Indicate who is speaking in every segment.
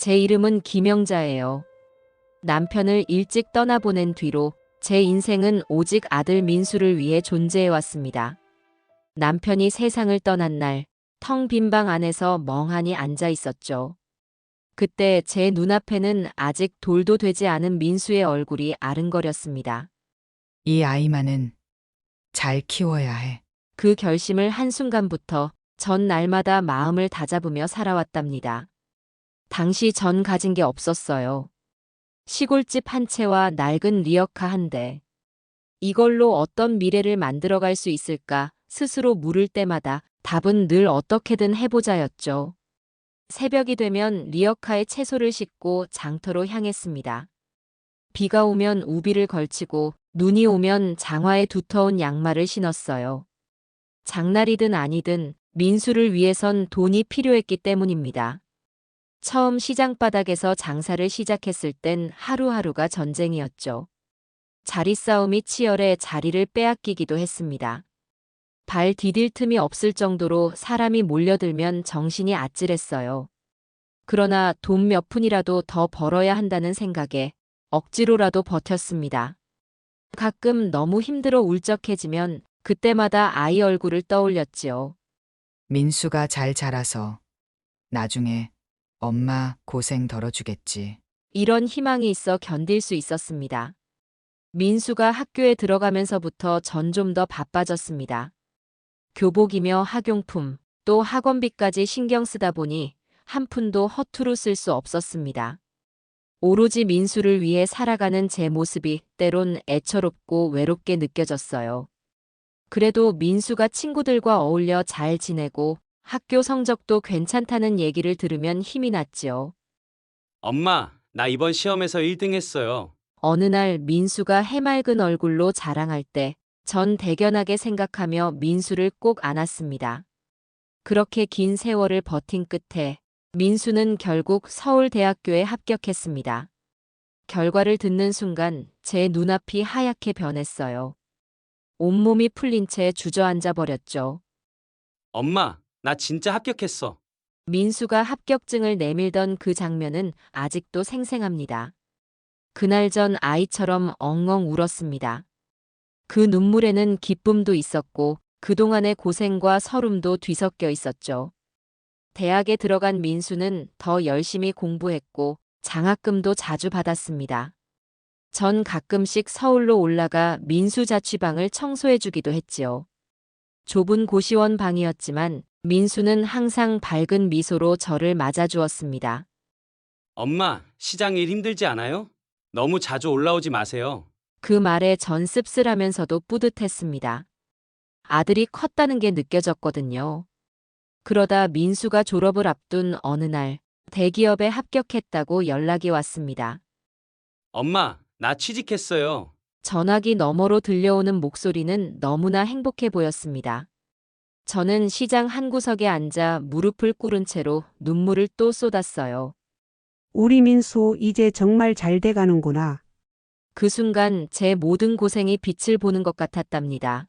Speaker 1: 제 이름은 김영자예요. 남편을 일찍 떠나보낸 뒤로 제 인생은 오직 아들 민수를 위해 존재해왔습니다. 남편이 세상을 떠난 날, 텅 빈 방 안에서 멍하니 앉아 있었죠. 그때 제 눈앞에는 아직 돌도 되지 않은 민수의 얼굴이 아른거렸습니다.
Speaker 2: 이 아이만은 잘 키워야 해.
Speaker 1: 그 결심을 한순간부터 전 날마다 마음을 다잡으며 살아왔답니다. 당시 전 가진 게 없었어요. 시골집 한 채와 낡은 리어카 한 대. 이걸로 어떤 미래를 만들어갈 수 있을까 스스로 물을 때마다 답은 늘 어떻게든 해보자였죠. 새벽이 되면 리어카에 채소를 싣고 장터로 향했습니다. 비가 오면 우비를 걸치고 눈이 오면 장화에 두터운 양말을 신었어요. 장날이든 아니든 민수를 위해선 돈이 필요했기 때문입니다. 처음 시장 바닥에서 장사를 시작했을 땐 하루하루가 전쟁이었죠. 자리 싸움이 치열해 자리를 빼앗기기도 했습니다. 발 디딜 틈이 없을 정도로 사람이 몰려들면 정신이 아찔했어요. 그러나 돈 몇 푼이라도 더 벌어야 한다는 생각에 억지로라도 버텼습니다. 가끔 너무 힘들어 울적해지면 그때마다 아이 얼굴을 떠올렸지요.
Speaker 2: 민수가 잘 자라서 나중에 엄마 고생 덜어주겠지.
Speaker 1: 이런 희망이 있어 견딜 수 있었습니다. 민수가 학교에 들어가면서부터 전 좀 더 바빠졌습니다. 교복이며 학용품, 또 학원비까지 신경 쓰다 보니 한 푼도 허투루 쓸 수 없었습니다. 오로지 민수를 위해 살아가는 제 모습이 때론 애처롭고 외롭게 느껴졌어요. 그래도 민수가 친구들과 어울려 잘 지내고 학교 성적도 괜찮다는 얘기를 들으면 힘이 났지요.
Speaker 3: 엄마, 나 이번 시험에서 1등 했어요.
Speaker 1: 어느 날 민수가 해맑은 얼굴로 자랑할 때 전 대견하게 생각하며 민수를 꼭 안았습니다. 그렇게 긴 세월을 버틴 끝에 민수는 결국 서울대학교에 합격했습니다. 결과를 듣는 순간 제 눈앞이 하얗게 변했어요. 온몸이 풀린 채 주저앉아 버렸죠.
Speaker 3: 엄마, 나 진짜 합격했어.
Speaker 1: 민수가 합격증을 내밀던 그 장면은 아직도 생생합니다. 그날 전 아이처럼 엉엉 울었습니다. 그 눈물에는 기쁨도 있었고 그동안의 고생과 서름도 뒤섞여 있었죠. 대학에 들어간 민수는 더 열심히 공부했고 장학금도 자주 받았습니다. 전 가끔씩 서울로 올라가 민수 자취방을 청소해주기도 했지요. 좁은 고시원 방이었지만 민수는 항상 밝은 미소로 저를 맞아주었습니다.
Speaker 3: 엄마, 시장 일 힘들지 않아요? 너무 자주 올라오지 마세요.
Speaker 1: 그 말에 전 씁쓸하면서도 뿌듯했습니다. 아들이 컸다는 게 느껴졌거든요. 그러다 민수가 졸업을 앞둔 어느 날 대기업에 합격했다고 연락이 왔습니다.
Speaker 3: 엄마, 나 취직했어요.
Speaker 1: 전화기 너머로 들려오는 목소리는 너무나 행복해 보였습니다. 저는 시장 한 구석에 앉아 무릎을 꿇은 채로 눈물을 또 쏟았어요.
Speaker 4: 우리 민수 이제 정말 잘 돼가는구나.
Speaker 1: 그 순간 제 모든 고생이 빛을 보는 것 같았답니다.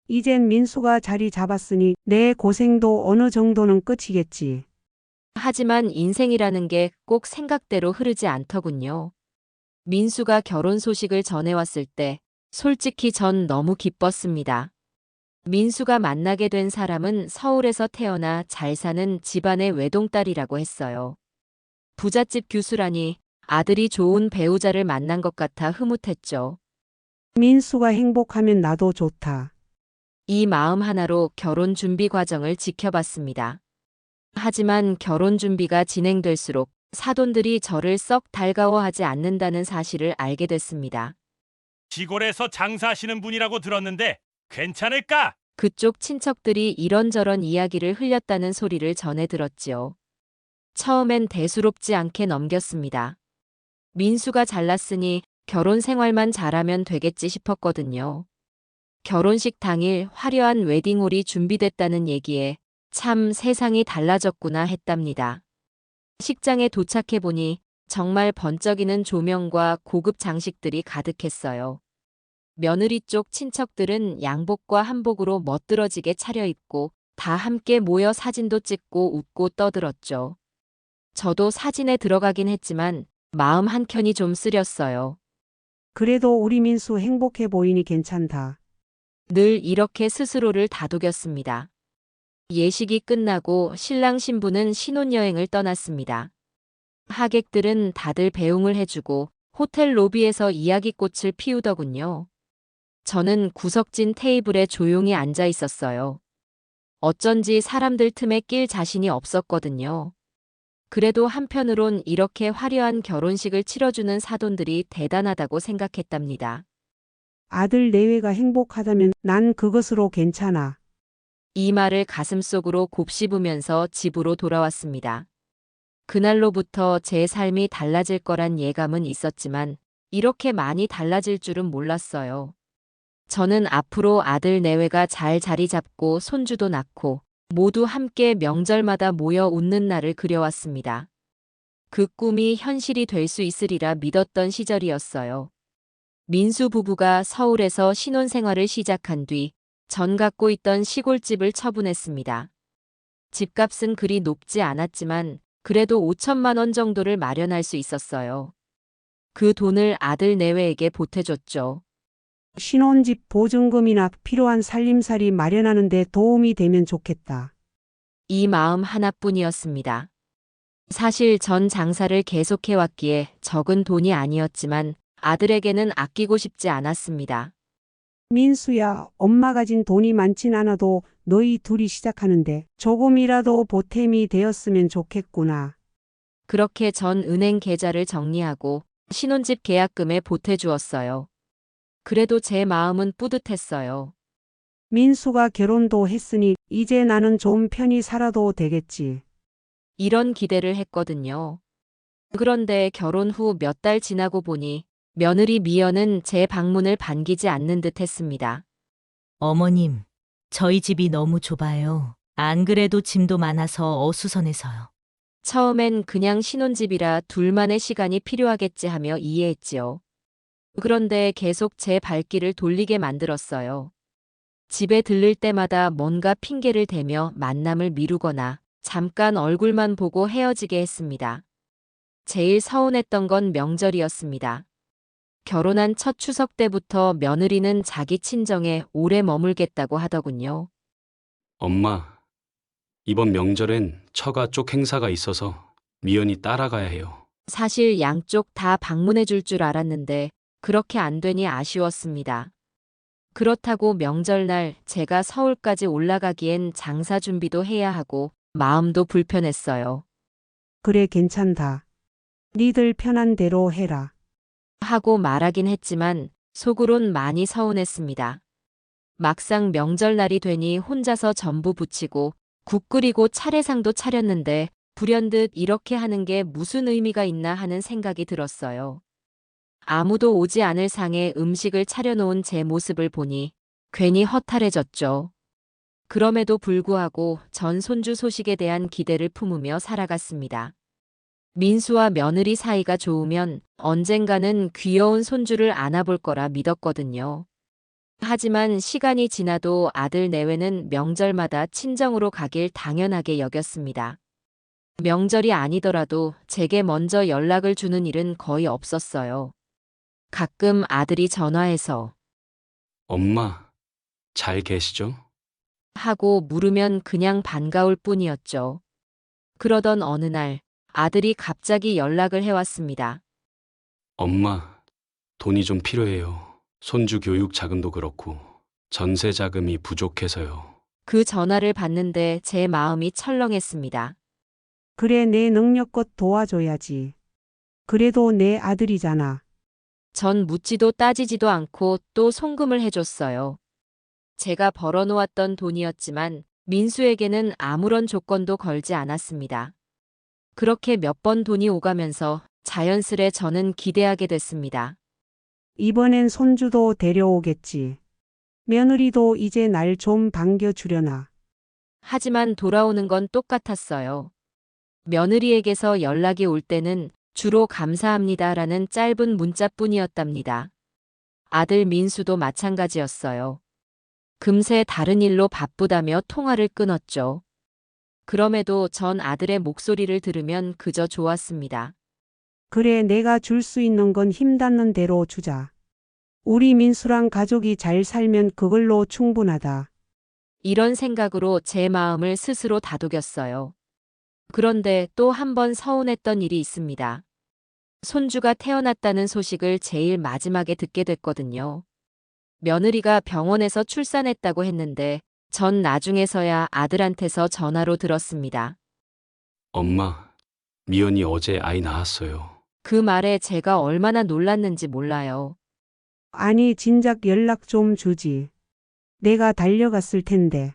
Speaker 4: 이젠 민수가 자리 잡았으니 내 고생도 어느 정도는 끝이겠지.
Speaker 1: 하지만 인생이라는 게 꼭 생각대로 흐르지 않더군요. 민수가 결혼 소식을 전해왔을 때 솔직히 전 너무 기뻤습니다. 민수가 만나게 된 사람은 서울에서 태어나 잘 사는 집안의 외동딸이라고 했어요. 부잣집 교수라니 아들이 좋은 배우자를 만난 것 같아 흐뭇했죠.
Speaker 4: 민수가 행복하면 나도 좋다.
Speaker 1: 이 마음 하나로 결혼 준비 과정을 지켜봤습니다. 하지만 결혼 준비가 진행될수록 사돈들이 저를 썩 달가워하지 않는다는 사실을 알게 됐습니다.
Speaker 5: 시골에서 장사하시는 분이라고 들었는데 괜찮을까?
Speaker 1: 그쪽 친척들이 이런저런 이야기를 흘렸다는 소리를 전해 들었지요. 처음엔 대수롭지 않게 넘겼습니다. 민수가 잘났으니 결혼 생활만 잘하면 되겠지 싶었거든요. 결혼식 당일 화려한 웨딩홀이 준비됐다는 얘기에 참 세상이 달라졌구나 했답니다. 식장에 도착해보니 정말 번쩍이는 조명과 고급 장식들이 가득했어요. 며느리 쪽 친척들은 양복과 한복으로 멋들어지게 차려입고 다 함께 모여 사진도 찍고 웃고 떠들었죠. 저도 사진에 들어가긴 했지만 마음 한켠이 좀 쓰렸어요.
Speaker 4: 그래도 우리 민수 행복해 보이니 괜찮다.
Speaker 1: 늘 이렇게 스스로를 다독였습니다. 예식이 끝나고 신랑 신부는 신혼여행을 떠났습니다. 하객들은 다들 배웅을 해주고 호텔 로비에서 이야기꽃을 피우더군요. 저는 구석진 테이블에 조용히 앉아 있었어요. 어쩐지 사람들 틈에 낄 자신이 없었거든요. 그래도 한편으론 이렇게 화려한 결혼식을 치러주는 사돈들이 대단하다고 생각했답니다.
Speaker 4: 아들 내외가 행복하다면 난 그것으로 괜찮아.
Speaker 1: 이 말을 가슴속으로 곱씹으면서 집으로 돌아왔습니다. 그날로부터 제 삶이 달라질 거란 예감은 있었지만 이렇게 많이 달라질 줄은 몰랐어요. 저는 앞으로 아들 내외가 잘 자리 잡고 손주도 낳고 모두 함께 명절마다 모여 웃는 날을 그려왔습니다. 그 꿈이 현실이 될 수 있으리라 믿었던 시절이었어요. 민수 부부가 서울에서 신혼생활을 시작한 뒤 전 갖고 있던 시골집을 처분했습니다. 집값은 그리 높지 않았지만 그래도 5천만 원 정도를 마련할 수 있었어요. 그 돈을 아들 내외에게 보태줬죠.
Speaker 4: 신혼집 보증금이나 필요한 살림살이 마련하는 데 도움이 되면 좋겠다.
Speaker 1: 이 마음 하나뿐이었습니다. 사실 전 장사를 계속해왔기에 적은 돈이 아니었지만 아들에게는 아끼고 싶지 않았습니다.
Speaker 4: 민수야, 엄마가 진 돈이 많진 않아도 너희 둘이 시작하는데 조금이라도 보탬이 되었으면 좋겠구나.
Speaker 1: 그렇게 전 은행 계좌를 정리하고 신혼집 계약금에 보태주었어요. 그래도 제 마음은 뿌듯했어요.
Speaker 4: 민수가 결혼도 했으니 이제 나는 좀 편히 살아도 되겠지.
Speaker 1: 이런 기대를 했거든요. 그런데 결혼 후 몇 달 지나고 보니 며느리 미연은 제 방문을 반기지 않는 듯 했습니다.
Speaker 6: 어머님, 저희 집이 너무 좁아요. 안 그래도 짐도 많아서 어수선해서요.
Speaker 1: 처음엔 그냥 신혼집이라 둘만의 시간이 필요하겠지 하며 이해했지요. 그런데 계속 제 발길을 돌리게 만들었어요. 집에 들를 때마다 뭔가 핑계를 대며 만남을 미루거나 잠깐 얼굴만 보고 헤어지게 했습니다. 제일 서운했던 건 명절이었습니다. 결혼한 첫 추석 때부터 며느리는 자기 친정에 오래 머물겠다고 하더군요.
Speaker 3: 엄마, 이번 명절엔 처가 쪽 행사가 있어서 미연이 따라가야 해요.
Speaker 1: 사실 양쪽 다 방문해 줄 줄 알았는데 그렇게 안 되니 아쉬웠습니다. 그렇다고 명절날 제가 서울까지 올라가기엔 장사 준비도 해야 하고 마음도 불편했어요.
Speaker 4: 그래, 괜찮다. 니들 편한 대로 해라.
Speaker 1: 하고 말하긴 했지만 속으론 많이 서운했습니다. 막상 명절날이 되니 혼자서 전부 부치고 국 끓이고 차례상도 차렸는데 불현듯 이렇게 하는 게 무슨 의미가 있나 하는 생각이 들었어요. 아무도 오지 않을 상에 음식을 차려놓은 제 모습을 보니 괜히 허탈해졌죠. 그럼에도 불구하고 전 손주 소식에 대한 기대를 품으며 살아갔습니다. 민수와 며느리 사이가 좋으면 언젠가는 귀여운 손주를 안아볼 거라 믿었거든요. 하지만 시간이 지나도 아들 내외는 명절마다 친정으로 가길 당연하게 여겼습니다. 명절이 아니더라도 제게 먼저 연락을 주는 일은 거의 없었어요. 가끔 아들이 전화해서
Speaker 3: 엄마, 잘 계시죠?
Speaker 1: 하고 물으면 그냥 반가울 뿐이었죠. 그러던 어느 날 아들이 갑자기 연락을 해왔습니다.
Speaker 3: 엄마, 돈이 좀 필요해요. 손주 교육 자금도 그렇고 전세 자금이 부족해서요.
Speaker 1: 그 전화를 받는데 제 마음이 철렁했습니다.
Speaker 4: 그래, 내 능력껏 도와줘야지. 그래도 내 아들이잖아.
Speaker 1: 전 묻지도 따지지도 않고 또 송금을 해줬어요. 제가 벌어놓았던 돈이었지만 민수에게는 아무런 조건도 걸지 않았습니다. 그렇게 몇 번 돈이 오가면서 자연스레 저는 기대하게 됐습니다.
Speaker 4: 이번엔 손주도 데려오겠지. 며느리도 이제 날 좀 반겨주려나.
Speaker 1: 하지만 돌아오는 건 똑같았어요. 며느리에게서 연락이 올 때는 주로 감사합니다라는 짧은 문자뿐이었답니다. 아들 민수도 마찬가지였어요. 금세 다른 일로 바쁘다며 통화를 끊었죠. 그럼에도 전 아들의 목소리를 들으면 그저 좋았습니다.
Speaker 4: 그래, 내가 줄 수 있는 건 힘닿는 대로 주자. 우리 민수랑 가족이 잘 살면 그걸로 충분하다.
Speaker 1: 이런 생각으로 제 마음을 스스로 다독였어요. 그런데 또 한 번 서운했던 일이 있습니다. 손주가 태어났다는 소식을 제일 마지막에 듣게 됐거든요. 며느리가 병원에서 출산했다고 했는데 전 나중에서야 아들한테서 전화로 들었습니다.
Speaker 3: 엄마, 미연이 어제 아이 낳았어요.
Speaker 1: 그 말에 제가 얼마나 놀랐는지 몰라요.
Speaker 4: 아니, 진작 연락 좀 주지. 내가 달려갔을 텐데.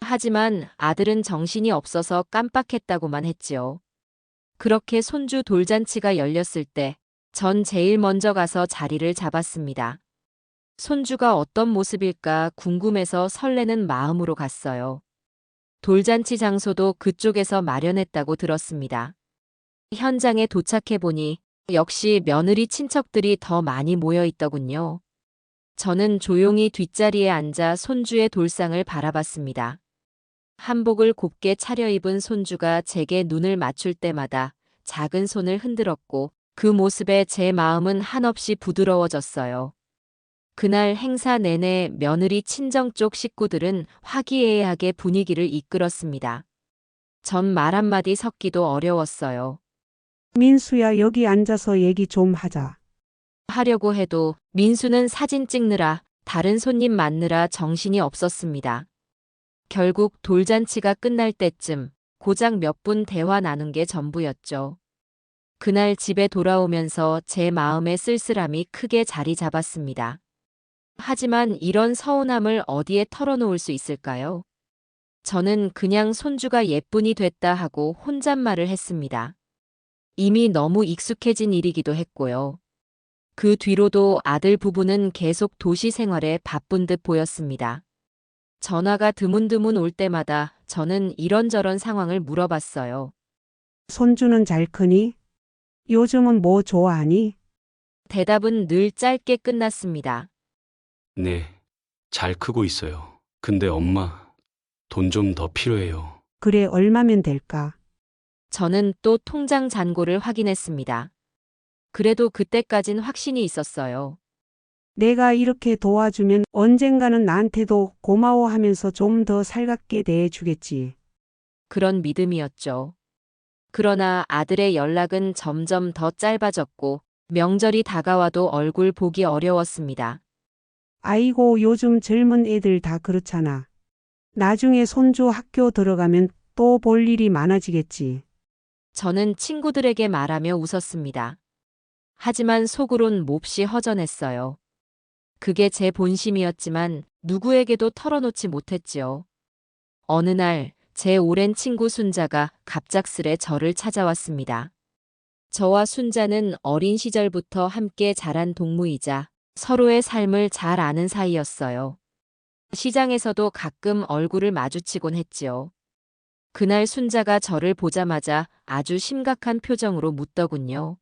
Speaker 1: 하지만 아들은 정신이 없어서 깜빡했다고만 했지요. 그렇게 손주 돌잔치가 열렸을 때 전 제일 먼저 가서 자리를 잡았습니다. 손주가 어떤 모습일까 궁금해서 설레는 마음으로 갔어요. 돌잔치 장소도 그쪽에서 마련했다고 들었습니다. 현장에 도착해 보니 역시 며느리 친척들이 더 많이 모여 있더군요. 저는 조용히 뒷자리에 앉아 손주의 돌상을 바라봤습니다. 한복을 곱게 차려입은 손주가 제게 눈을 맞출 때마다 작은 손을 흔들었고 그 모습에 제 마음은 한없이 부드러워졌어요. 그날 행사 내내 며느리 친정 쪽 식구들은 화기애애하게 분위기를 이끌었습니다. 전 말 한마디 섞기도 어려웠어요.
Speaker 4: 민수야, 여기 앉아서 얘기 좀 하자.
Speaker 1: 하려고 해도 민수는 사진 찍느라 다른 손님 만느라 정신이 없었습니다. 결국 돌잔치가 끝날 때쯤 고작 몇 분 대화 나눈 게 전부였죠. 그날 집에 돌아오면서 제 마음의 쓸쓸함이 크게 자리 잡았습니다. 하지만 이런 서운함을 어디에 털어놓을 수 있을까요? 저는 그냥 손주가 예쁜이 됐다 하고 혼잣말을 했습니다. 이미 너무 익숙해진 일이기도 했고요. 그 뒤로도 아들 부부는 계속 도시 생활에 바쁜 듯 보였습니다. 전화가 드문드문 올 때마다 저는 이런저런 상황을 물어봤어요.
Speaker 4: 손주는 잘 크니? 요즘은 뭐 좋아하니?
Speaker 1: 대답은 늘 짧게 끝났습니다.
Speaker 3: 네, 잘 크고 있어요. 근데 엄마, 돈 좀 더 필요해요.
Speaker 4: 그래, 얼마면 될까?
Speaker 1: 저는 또 통장 잔고를 확인했습니다. 그래도 그때까진 확신이 있었어요.
Speaker 4: 내가 이렇게 도와주면 언젠가는 나한테도 고마워하면서 좀 더 살갑게 대해주겠지.
Speaker 1: 그런 믿음이었죠. 그러나 아들의 연락은 점점 더 짧아졌고 명절이 다가와도 얼굴 보기 어려웠습니다.
Speaker 4: 아이고, 요즘 젊은 애들 다 그렇잖아. 나중에 손주 학교 들어가면 또 볼 일이 많아지겠지.
Speaker 1: 저는 친구들에게 말하며 웃었습니다. 하지만 속으론 몹시 허전했어요. 그게 제 본심이었지만 누구에게도 털어놓지 못했지요. 어느 날 제 오랜 친구 순자가 갑작스레 저를 찾아왔습니다. 저와 순자는 어린 시절부터 함께 자란 동무이자 서로의 삶을 잘 아는 사이였어요. 시장에서도 가끔 얼굴을 마주치곤 했지요. 그날 순자가 저를 보자마자 아주 심각한 표정으로 묻더군요.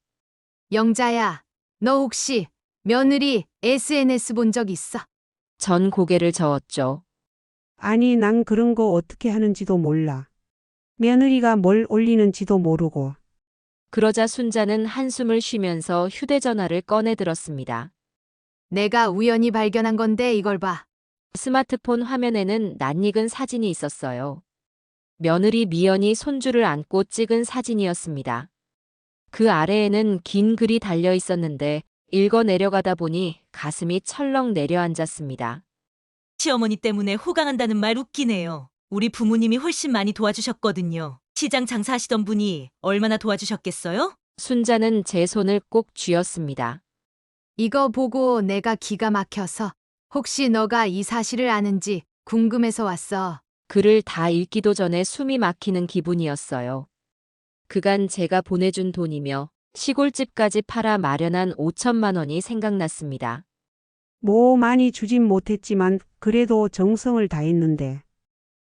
Speaker 7: 영자야, 너 혹시 며느리 SNS 본 적 있어?
Speaker 1: 전 고개를 저었죠.
Speaker 4: 아니, 난 그런 거 어떻게 하는지도 몰라. 며느리가 뭘 올리는지도 모르고.
Speaker 1: 그러자 순자는 한숨을 쉬면서 휴대전화를 꺼내 들었습니다.
Speaker 7: 내가 우연히 발견한 건데 이걸 봐.
Speaker 1: 스마트폰 화면에는 낯익은 사진이 있었어요. 며느리 미연이 손주를 안고 찍은 사진이었습니다. 그 아래에는 긴 글이 달려 있었는데 읽어 내려가다 보니 가슴이 철렁 내려앉았습니다.
Speaker 6: 시어머니 때문에 호강한다는 말 웃기네요. 우리 부모님이 훨씬 많이 도와주셨거든요. 시장 장사하시던 분이 얼마나 도와주셨겠어요?
Speaker 1: 순자는 제 손을 꼭 쥐었습니다.
Speaker 7: 이거 보고 내가 기가 막혀서 혹시 너가 이 사실을 아는지 궁금해서 왔어.
Speaker 1: 글을 다 읽기도 전에 숨이 막히는 기분이었어요. 그간 제가 보내준 돈이며 시골집까지 팔아 마련한 5천만 원이 생각났습니다.
Speaker 4: 뭐 많이 주진 못했지만 그래도 정성을 다했는데.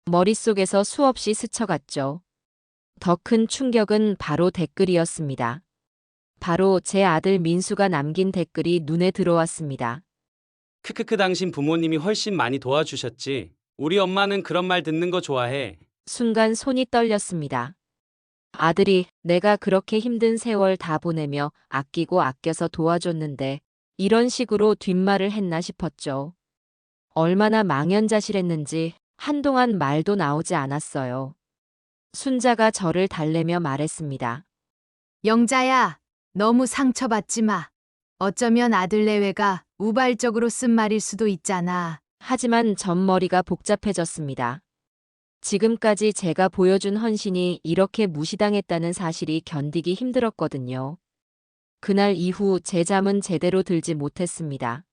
Speaker 1: 머릿속에서 수없이 스쳐갔죠. 더 큰 충격은 바로 댓글이었습니다. 바로 제 아들 민수가 남긴 댓글이 눈에 들어왔습니다.
Speaker 8: 크크크 당신 부모님이 훨씬 많이 도와주셨지. 우리 엄마는 그런 말 듣는 거 좋아해.
Speaker 1: 순간 손이 떨렸습니다. 아들이 내가 그렇게 힘든 세월 다 보내며 아끼고 아껴서 도와줬는데 이런 식으로 뒷말을 했나 싶었죠. 얼마나 망연자실했는지 한동안 말도 나오지 않았어요. 순자가 저를 달래며 말했습니다.
Speaker 7: 영자야, 너무 상처받지 마. 어쩌면 아들 내외가 우발적으로 쓴 말일 수도 있잖아.
Speaker 1: 하지만 전머리가 복잡해졌습니다. 지금까지 제가 보여준 헌신이 이렇게 무시당했다는 사실이 견디기 힘들었거든요. 그날 이후 제 잠은 제대로 들지 못했습니다.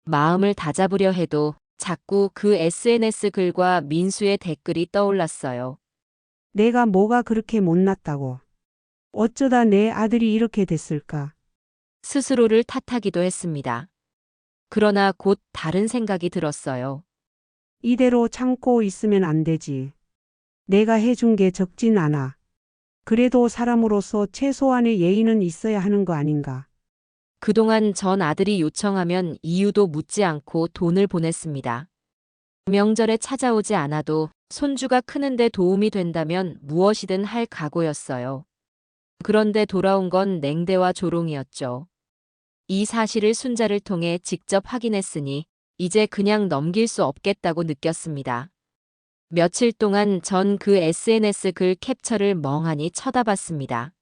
Speaker 1: 마음을 다잡으려 해도 자꾸 그 SNS 글과 민수의 댓글이 떠올랐어요.
Speaker 4: 내가 뭐가 그렇게 못났다고. 어쩌다 내 아들이 이렇게 됐을까?
Speaker 1: 스스로를 탓하기도 했습니다. 그러나 곧 다른 생각이 들었어요.
Speaker 4: 이대로 참고 있으면 안 되지. 내가 해준 게 적진 않아. 그래도 사람으로서 최소한의 예의는 있어야 하는 거 아닌가.
Speaker 1: 그동안 전 아들이 요청하면 이유도 묻지 않고 돈을 보냈습니다. 명절에 찾아오지 않아도 손주가 크는데 도움이 된다면 무엇이든 할 각오였어요. 그런데 돌아온 건 냉대와 조롱이었죠. 이 사실을 순자를 통해 직접 확인했으니 이제 그냥 넘길 수 없겠다고 느꼈습니다. 며칠 동안 전 그 SNS 글 캡처를 멍하니 쳐다봤습니다.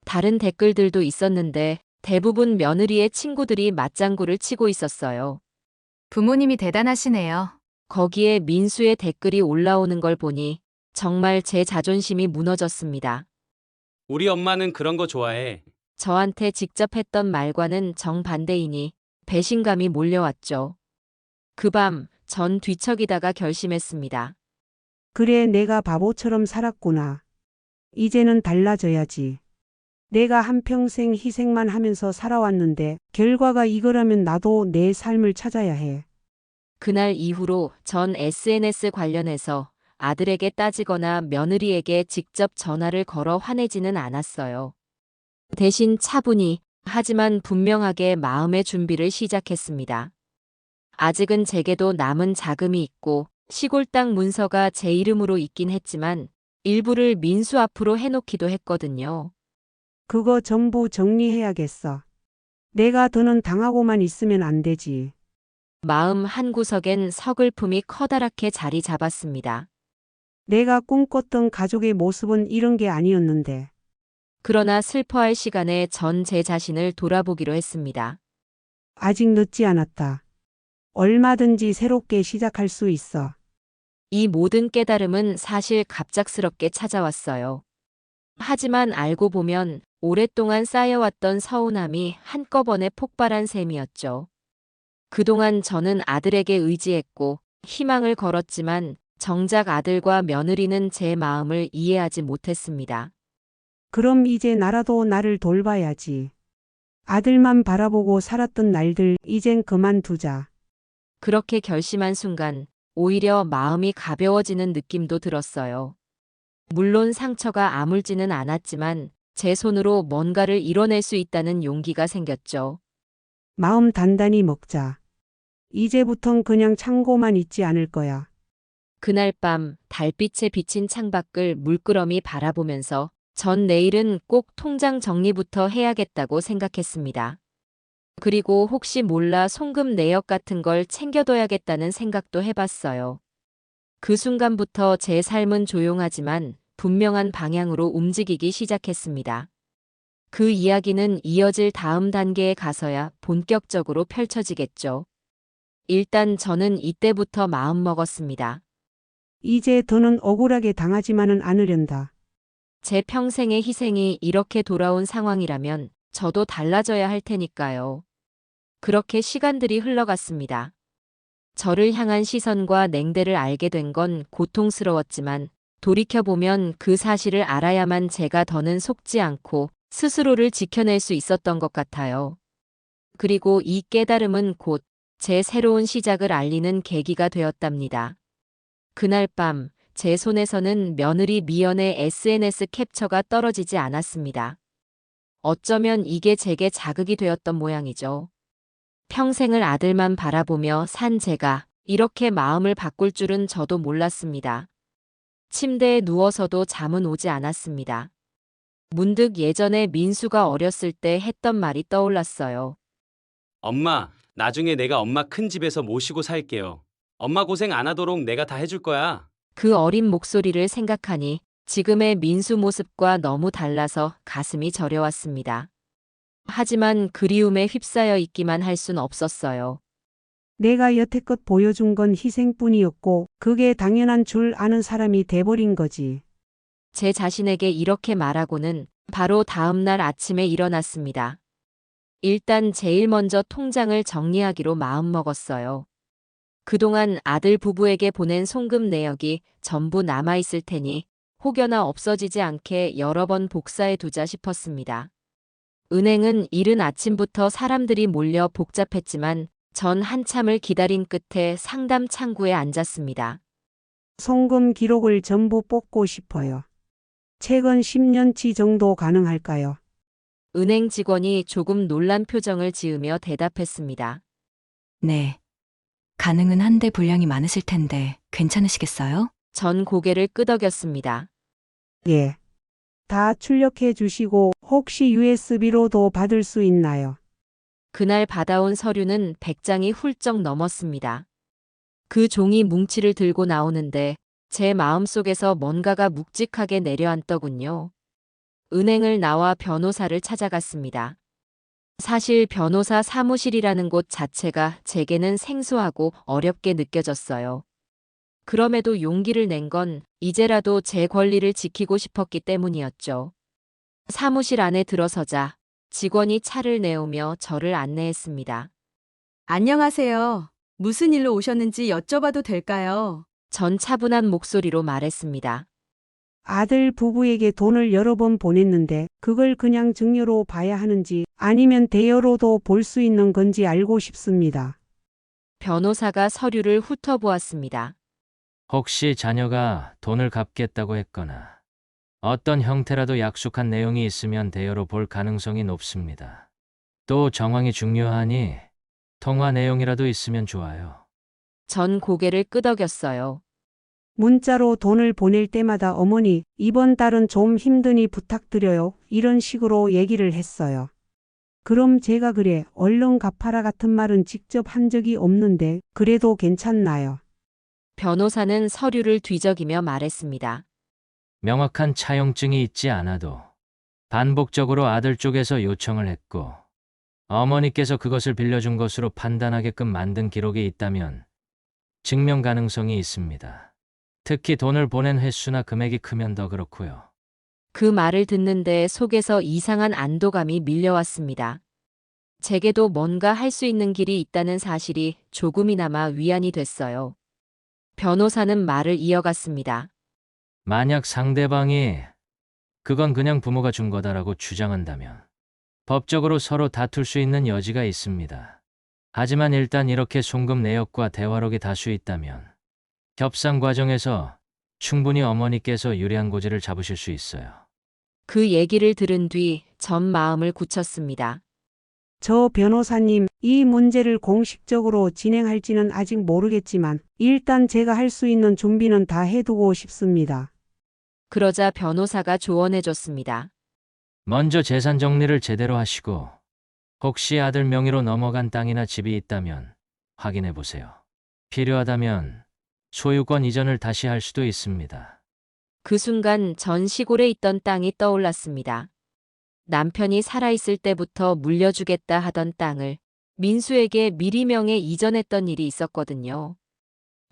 Speaker 1: 다른 댓글들도 있었는데 대부분 며느리의 친구들이 맞장구를 치고 있었어요.
Speaker 7: 부모님이 대단하시네요.
Speaker 1: 거기에 민수의 댓글이 올라오는 걸 보니 정말 제 자존심이 무너졌습니다.
Speaker 3: 우리 엄마는 그런 거 좋아해.
Speaker 1: 저한테 직접 했던 말과는 정반대이니 배신감이 몰려왔죠. 그 밤 전 뒤척이다가 결심했습니다.
Speaker 4: 그래, 내가 바보처럼 살았구나. 이제는 달라져야지. 내가 한평생 희생만 하면서 살아왔는데 결과가 이거라면 나도 내 삶을 찾아야 해.
Speaker 1: 그날 이후로 전 SNS 관련해서 아들에게 따지거나 며느리에게 직접 전화를 걸어 화내지는 않았어요. 대신 차분히 하지만 분명하게 마음의 준비를 시작했습니다. 아직은 제게도 남은 자금이 있고 시골 땅 문서가 제 이름으로 있긴 했지만 일부를 민수 앞으로 해놓기도 했거든요.
Speaker 4: 그거 전부 정리해야겠어. 내가 더는 당하고만 있으면 안 되지.
Speaker 1: 마음 한구석엔 서글픔이 커다랗게 자리 잡았습니다.
Speaker 4: 내가 꿈꿨던 가족의 모습은 이런 게 아니었는데.
Speaker 1: 그러나 슬퍼할 시간에 전 제 자신을 돌아보기로 했습니다.
Speaker 4: 아직 늦지 않았다. 얼마든지 새롭게 시작할 수 있어.
Speaker 1: 이 모든 깨달음은 사실 갑작스럽게 찾아왔어요. 하지만 알고 보면 오랫동안 쌓여왔던 서운함이 한꺼번에 폭발한 셈이었죠. 그동안 저는 아들에게 의지했고 희망을 걸었지만 정작 아들과 며느리는 제 마음을 이해하지 못했습니다.
Speaker 4: 그럼 이제 나라도 나를 돌봐야지. 아들만 바라보고 살았던 날들 이젠 그만두자.
Speaker 1: 그렇게 결심한 순간 오히려 마음이 가벼워지는 느낌도 들었어요. 물론 상처가 아물지는 않았지만 제 손으로 뭔가를 이뤄낼 수 있다는 용기가 생겼죠.
Speaker 4: 마음 단단히 먹자. 이제부턴 그냥 참고만 있지 않을 거야.
Speaker 1: 그날 밤 달빛에 비친 창밖을 물끄러미 바라보면서 전 내일은 꼭 통장 정리부터 해야겠다고 생각했습니다. 그리고 혹시 몰라 송금 내역 같은 걸 챙겨둬야겠다는 생각도 해봤어요. 그 순간부터 제 삶은 조용하지만 분명한 방향으로 움직이기 시작했습니다. 그 이야기는 이어질 다음 단계에 가서야 본격적으로 펼쳐지겠죠. 일단 저는 이때부터 마음먹었습니다.
Speaker 4: 이제 더는 억울하게 당하지만은 않으련다.
Speaker 1: 제 평생의 희생이 이렇게 돌아온 상황이라면 저도 달라져야 할 테니까요. 그렇게 시간들이 흘러갔습니다. 저를 향한 시선과 냉대를 알게 된 건 고통스러웠지만 돌이켜보면 그 사실을 알아야만 제가 더는 속지 않고 스스로를 지켜낼 수 있었던 것 같아요. 그리고 이 깨달음은 곧 제 새로운 시작을 알리는 계기가 되었답니다. 그날 밤 제 손에서는 며느리 미연의 SNS 캡처가 떨어지지 않았습니다. 어쩌면 이게 제게 자극이 되었던 모양이죠. 평생을 아들만 바라보며 산 제가 이렇게 마음을 바꿀 줄은 저도 몰랐습니다. 침대에 누워서도 잠은 오지 않았습니다. 문득 예전에 민수가 어렸을 때 했던 말이 떠올랐어요.
Speaker 3: 엄마, 나중에 내가 엄마 큰 집에서 모시고 살게요. 엄마 고생 안 하도록 내가 다 해줄 거야.
Speaker 1: 그 어린 목소리를 생각하니 지금의 민수 모습과 너무 달라서 가슴이 저려왔습니다. 하지만 그리움에 휩싸여 있기만 할 순 없었어요.
Speaker 4: 내가 여태껏 보여준 건 희생뿐이었고 그게 당연한 줄 아는 사람이 돼버린 거지.
Speaker 1: 제 자신에게 이렇게 말하고는 바로 다음 날 아침에 일어났습니다. 일단 제일 먼저 통장을 정리하기로 마음먹었어요. 그동안 아들 부부에게 보낸 송금 내역이 전부 남아있을 테니 혹여나 없어지지 않게 여러 번 복사해 두자 싶었습니다. 은행은 이른 아침부터 사람들이 몰려 복잡했지만 전 한참을 기다린 끝에 상담 창구에 앉았습니다.
Speaker 4: 송금 기록을 전부 뽑고 싶어요. 최근 10년치 정도 가능할까요?
Speaker 1: 은행 직원이 조금 놀란 표정을 지으며 대답했습니다.
Speaker 8: 네. 가능은 한데 분량이 많으실 텐데 괜찮으시겠어요?
Speaker 1: 전 고개를 끄덕였습니다.
Speaker 4: 예. 다 출력해 주시고 혹시 USB로도 받을 수 있나요?
Speaker 1: 그날 받아온 서류는 100장이 훌쩍 넘었습니다. 그 종이 뭉치를 들고 나오는데 제 마음속에서 뭔가가 묵직하게 내려앉더군요. 은행을 나와 변호사를 찾아갔습니다. 사실 변호사 사무실이라는 곳 자체가 제게는 생소하고 어렵게 느껴졌어요. 그럼에도 용기를 낸 건 이제라도 제 권리를 지키고 싶었기 때문이었죠. 사무실 안에 들어서자 직원이 차를 내오며 저를 안내했습니다.
Speaker 9: 안녕하세요. 무슨 일로 오셨는지 여쭤봐도 될까요?
Speaker 1: 전 차분한 목소리로 말했습니다.
Speaker 4: 아들 부부에게 돈을 여러 번 보냈는데 그걸 그냥 증여로 봐야 하는지 아니면 대여로도 볼 수 있는 건지 알고 싶습니다.
Speaker 1: 변호사가 서류를 훑어보았습니다.
Speaker 10: 혹시 자녀가 돈을 갚겠다고 했거나 어떤 형태라도 약속한 내용이 있으면 대여로 볼 가능성이 높습니다. 또 정황이 중요하니 통화 내용이라도 있으면 좋아요.
Speaker 1: 전 고개를 끄덕였어요.
Speaker 4: 문자로 돈을 보낼 때마다 어머니, 이번 달은 좀 힘드니 부탁드려요. 이런 식으로 얘기를 했어요. 그럼 제가 그래, 얼른 갚아라 같은 말은 직접 한 적이 없는데 그래도 괜찮나요?
Speaker 1: 변호사는 서류를 뒤적이며 말했습니다.
Speaker 10: 명확한 차용증이 있지 않아도 반복적으로 아들 쪽에서 요청을 했고 어머니께서 그것을 빌려준 것으로 판단하게끔 만든 기록이 있다면 증명 가능성이 있습니다. 특히 돈을 보낸 횟수나 금액이 크면 더 그렇고요.
Speaker 1: 그 말을 듣는데 속에서 이상한 안도감이 밀려왔습니다. 제게도 뭔가 할 수 있는 길이 있다는 사실이 조금이나마 위안이 됐어요. 변호사는 말을 이어갔습니다.
Speaker 10: 만약 상대방이 그건 그냥 부모가 준 거다라고 주장한다면 법적으로 서로 다툴 수 있는 여지가 있습니다. 하지만 일단 이렇게 송금 내역과 대화록이 다수 있다면 협상 과정에서 충분히 어머니께서 유리한 고지를 잡으실 수 있어요.
Speaker 1: 그 얘기를 들은 뒤 전 마음을 굳혔습니다.
Speaker 4: 저 변호사님, 이 문제를 공식적으로 진행할지는 아직 모르겠지만 일단 제가 할 수 있는 준비는 다 해두고 싶습니다.
Speaker 1: 그러자 변호사가 조언해줬습니다.
Speaker 10: 먼저 재산 정리를 제대로 하시고 혹시 아들 명의로 넘어간 땅이나 집이 있다면 확인해 보세요. 필요하다면 소유권 이전을 다시 할 수도 있습니다.
Speaker 1: 그 순간 전 시골에 있던 땅이 떠올랐습니다. 남편이 살아있을 때부터 물려주겠다 하던 땅을 민수에게 미리 명에 이전했던 일이 있었거든요.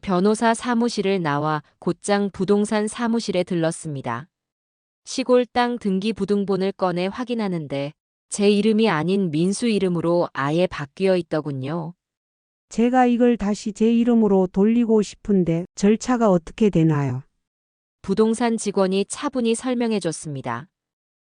Speaker 1: 변호사 사무실을 나와 곧장 부동산 사무실에 들렀습니다. 시골 땅 등기 부등본을 꺼내 확인하는데 제 이름이 아닌 민수 이름으로 아예 바뀌어 있더군요.
Speaker 4: 제가 이걸 다시 제 이름으로 돌리고 싶은데 절차가 어떻게 되나요?
Speaker 1: 부동산 직원이 차분히 설명해줬습니다.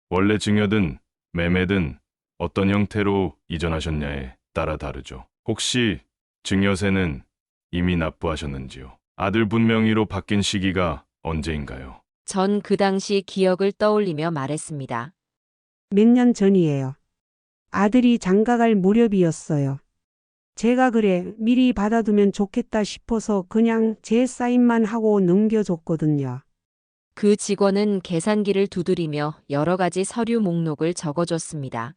Speaker 11: 원래 증여든 매매든 어떤 형태로 이전하셨냐에 따라 다르죠. 혹시 증여세는 이미 납부하셨는지요? 아들 분명히로 바뀐 시기가 언제인가요?
Speaker 1: 전 그 당시 기억을 떠올리며 말했습니다.
Speaker 4: 몇 년 전이에요. 아들이 장가갈 무렵이었어요. 제가 그래, 미리 받아두면 좋겠다 싶어서 그냥 제 사인만 하고 넘겨줬거든요.
Speaker 1: 그 직원은 계산기를 두드리며 여러 가지 서류 목록을 적어줬습니다.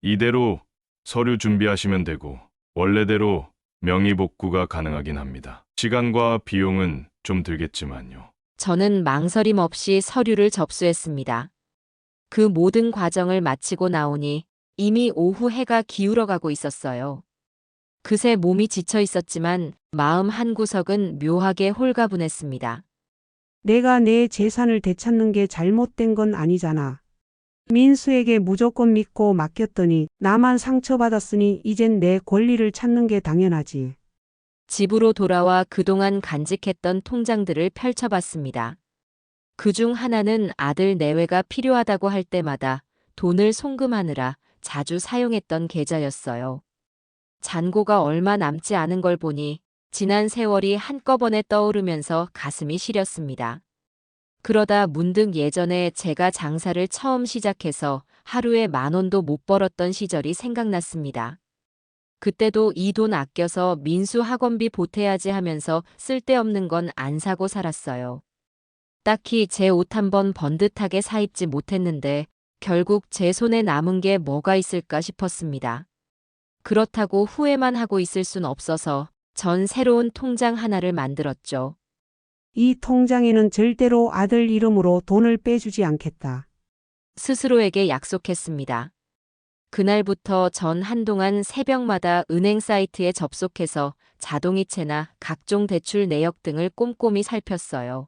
Speaker 11: 이대로 서류 준비하시면 되고 원래대로 명의 복구가 가능하긴 합니다. 시간과 비용은 좀 들겠지만요.
Speaker 1: 저는 망설임 없이 서류를 접수했습니다. 그 모든 과정을 마치고 나오니 이미 오후 해가 기울어가고 있었어요. 그새 몸이 지쳐 있었지만 마음 한구석은 묘하게 홀가분했습니다.
Speaker 4: 내가 내 재산을 되찾는 게 잘못된 건 아니잖아. 민수에게 무조건 믿고 맡겼더니 나만 상처받았으니 이젠 내 권리를 찾는 게 당연하지.
Speaker 1: 집으로 돌아와 그동안 간직했던 통장들을 펼쳐봤습니다. 그중 하나는 아들 내외가 필요하다고 할 때마다 돈을 송금하느라 자주 사용했던 계좌였어요. 잔고가 얼마 남지 않은 걸 보니 지난 세월이 한꺼번에 떠오르면서 가슴이 시렸습니다. 그러다 문득 예전에 제가 장사를 처음 시작해서 하루에 10,000원도 못 벌었던 시절이 생각났습니다. 그때도 이 돈 아껴서 민수 학원비 보태야지 하면서 쓸데없는 건 안 사고 살았어요. 딱히 제 옷 한 번 번듯하게 사입지 못했는데 결국 제 손에 남은 게 뭐가 있을까 싶었습니다. 그렇다고 후회만 하고 있을 순 없어서 전 새로운 통장 하나를 만들었죠.
Speaker 4: 이 통장에는 절대로 아들 이름으로 돈을 빼주지 않겠다.
Speaker 1: 스스로에게 약속했습니다. 그날부터 전 한동안 새벽마다 은행 사이트에 접속해서 자동이체나 각종 대출 내역 등을 꼼꼼히 살폈어요.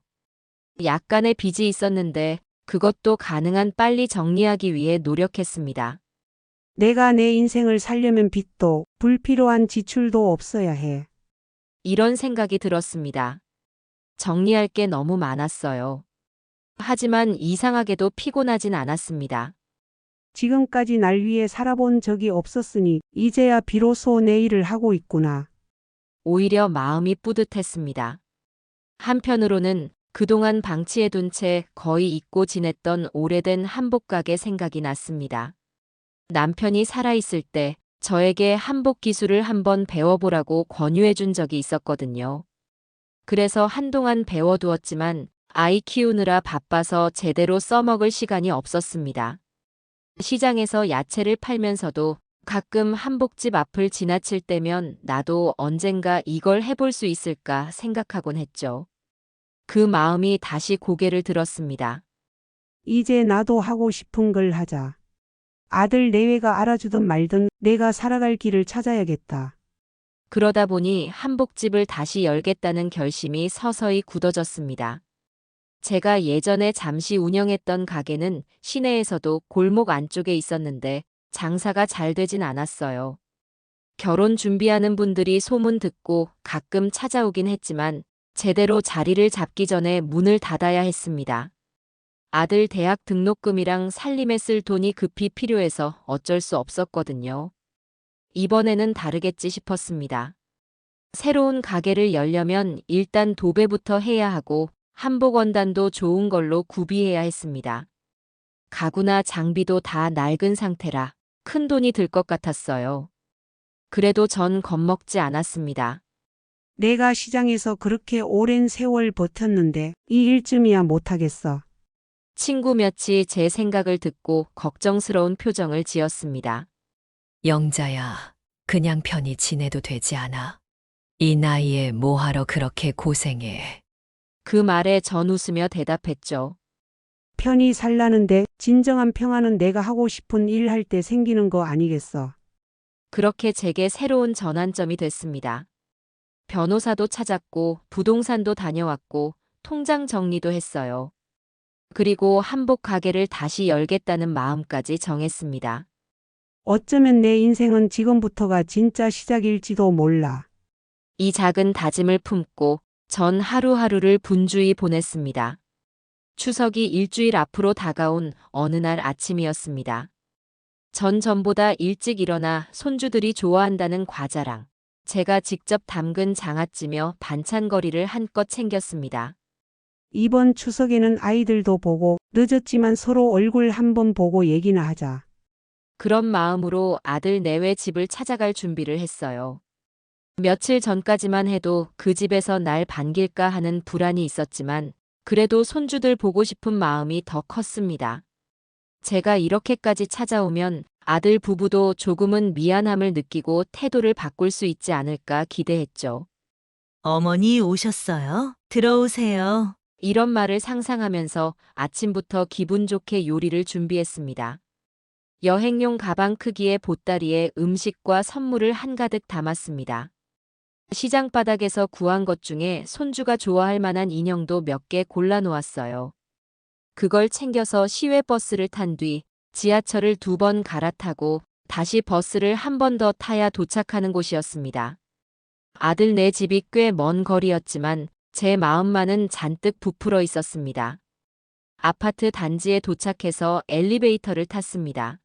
Speaker 1: 약간의 빚이 있었는데 그것도 가능한 빨리 정리하기 위해 노력했습니다.
Speaker 4: 내가 내 인생을 살려면 빚도 불필요한 지출도 없어야 해.
Speaker 1: 이런 생각이 들었습니다. 정리할 게 너무 많았어요. 하지만 이상하게도 피곤하진 않았습니다.
Speaker 4: 지금까지 날 위해 살아본 적이 없었으니 이제야 비로소 내 일을 하고 있구나.
Speaker 1: 오히려 마음이 뿌듯했습니다. 한편으로는 그동안 방치해둔 채 거의 잊고 지냈던 오래된 한복 가게 생각이 났습니다. 남편이 살아있을 때 저에게 한복 기술을 한번 배워보라고 권유해준 적이 있었거든요. 그래서 한동안 배워두었지만 아이 키우느라 바빠서 제대로 써먹을 시간이 없었습니다. 시장에서 야채를 팔면서도 가끔 한복집 앞을 지나칠 때면 나도 언젠가 이걸 해볼 수 있을까 생각하곤 했죠. 그 마음이 다시 고개를 들었습니다.
Speaker 4: 이제 나도 하고 싶은 걸 하자. 아들 내외가 알아주든 말든 내가 살아갈 길을 찾아야겠다.
Speaker 1: 그러다 보니 한복집을 다시 열겠다는 결심이 서서히 굳어졌습니다. 제가 예전에 잠시 운영했던 가게는 시내에서도 골목 안쪽에 있었는데 장사가 잘 되진 않았어요. 결혼 준비하는 분들이 소문 듣고 가끔 찾아오긴 했지만 제대로 자리를 잡기 전에 문을 닫아야 했습니다. 아들 대학 등록금이랑 살림에 쓸 돈이 급히 필요해서 어쩔 수 없었거든요. 이번에는 다르겠지 싶었습니다. 새로운 가게를 열려면 일단 도배부터 해야 하고 한복 원단도 좋은 걸로 구비해야 했습니다. 가구나 장비도 다 낡은 상태라 큰 돈이 들 것 같았어요. 그래도 전 겁먹지 않았습니다.
Speaker 4: 내가 시장에서 그렇게 오랜 세월 버텼는데 이 일쯤이야 못하겠어.
Speaker 1: 친구 몇이 제 생각을 듣고 걱정스러운 표정을 지었습니다.
Speaker 8: 영자야, 그냥 편히 지내도 되지 않아? 이 나이에 뭐하러 그렇게 고생해?
Speaker 1: 그 말에 전 웃으며 대답했죠.
Speaker 4: 편히 살라는데 진정한 평화는 내가 하고 싶은 일 할 때 생기는 거 아니겠어.
Speaker 1: 그렇게 제게 새로운 전환점이 됐습니다. 변호사도 찾았고 부동산도 다녀왔고 통장 정리도 했어요. 그리고 한복 가게를 다시 열겠다는 마음까지 정했습니다.
Speaker 4: 어쩌면 내 인생은 지금부터가 진짜 시작일지도 몰라.
Speaker 1: 이 작은 다짐을 품고 전 하루하루를 분주히 보냈습니다. 추석이 일주일 앞으로 다가온 어느 날 아침이었습니다. 전보다 일찍 일어나 손주들이 좋아한다는 과자랑 제가 직접 담근 장아찌며 반찬거리를 한껏 챙겼습니다.
Speaker 4: 이번 추석에는 아이들도 보고 늦었지만 서로 얼굴 한번 보고 얘기나 하자.
Speaker 1: 그런 마음으로 아들 내외 집을 찾아갈 준비를 했어요. 며칠 전까지만 해도 그 집에서 날 반길까 하는 불안이 있었지만 그래도 손주들 보고 싶은 마음이 더 컸습니다. 제가 이렇게까지 찾아오면 아들 부부도 조금은 미안함을 느끼고 태도를 바꿀 수 있지 않을까 기대했죠.
Speaker 6: 어머니 오셨어요? 들어오세요.
Speaker 1: 이런 말을 상상하면서 아침부터 기분 좋게 요리를 준비했습니다. 여행용 가방 크기의 보따리에 음식과 선물을 한가득 담았습니다. 시장 바닥에서 구한 것 중에 손주가 좋아할 만한 인형도 몇 개 골라 놓았어요. 그걸 챙겨서 시외버스를 탄 뒤 지하철을 2번 갈아타고 다시 버스를 한 번 더 타야 도착하는 곳이었습니다. 아들네 집이 꽤 먼 거리였지만 제 마음만은 잔뜩 부풀어 있었습니다. 아파트 단지에 도착해서 엘리베이터를 탔습니다.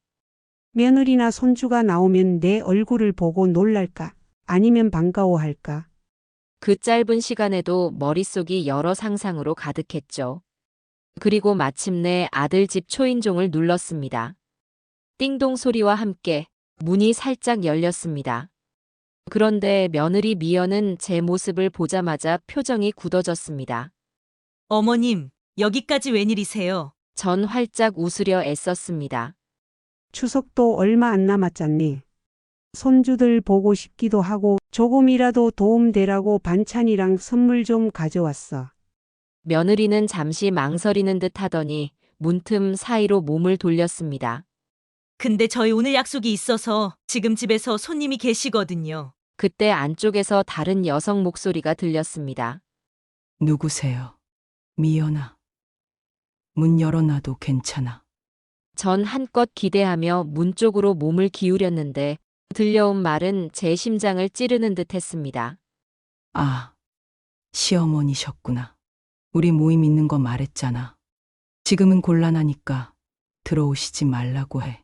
Speaker 4: 며느리나 손주가 나오면 내 얼굴을 보고 놀랄까? 아니면 반가워할까?
Speaker 1: 그 짧은 시간에도 머릿속이 여러 상상으로 가득했죠. 그리고 마침내 아들 집 초인종을 눌렀습니다. 띵동 소리와 함께 문이 살짝 열렸습니다. 그런데 며느리 미연은 제 모습을 보자마자 표정이 굳어졌습니다.
Speaker 6: 어머님, 여기까지 웬일이세요?
Speaker 1: 전 활짝 웃으려 애썼습니다.
Speaker 4: 추석도 얼마 안 남았잖니. 손주들 보고 싶기도 하고 조금이라도 도움되라고 반찬이랑 선물 좀 가져왔어.
Speaker 1: 며느리는 잠시 망설이는 듯 하더니 문틈 사이로 몸을 돌렸습니다.
Speaker 6: 근데 저희 오늘 약속이 있어서 지금 집에서 손님이 계시거든요.
Speaker 1: 그때 안쪽에서 다른 여성 목소리가 들렸습니다.
Speaker 9: 누구세요? 미연아. 문 열어놔도 괜찮아.
Speaker 1: 전 한껏 기대하며 문 쪽으로 몸을 기울였는데 들려온 말은 제 심장을 찌르는 듯 했습니다.
Speaker 9: 아, 시어머니셨구나. 우리 모임 있는 거 말했잖아. 지금은 곤란하니까 들어오시지 말라고 해.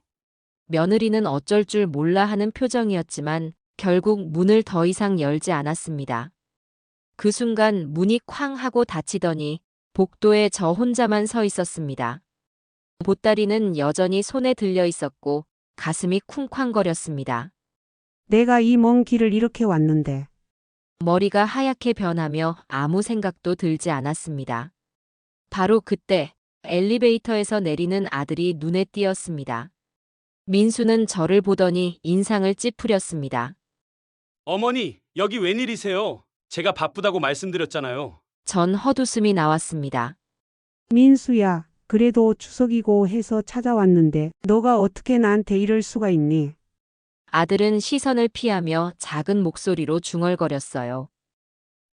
Speaker 1: 며느리는 어쩔 줄 몰라 하는 표정이었지만 결국 문을 더 이상 열지 않았습니다. 그 순간 문이 쾅 하고 닫히더니 복도에 저 혼자만 서 있었습니다. 보따리는 여전히 손에 들려 있었고 가슴이 쿵쾅거렸습니다.
Speaker 4: 내가 이 먼 길을 이렇게 왔는데.
Speaker 1: 머리가 하얗게 변하며 아무 생각도 들지 않았습니다. 바로 그때 엘리베이터에서 내리는 아들이 눈에 띄었습니다. 민수는 저를 보더니 인상을 찌푸렸습니다.
Speaker 3: 어머니, 여기 웬일이세요? 제가 바쁘다고 말씀드렸잖아요.
Speaker 1: 전 헛웃음이 나왔습니다.
Speaker 4: 민수야, 그래도 추석이고 해서 찾아왔는데 너가 어떻게 나한테 이럴 수가 있니?
Speaker 1: 아들은 시선을 피하며 작은 목소리로 중얼거렸어요.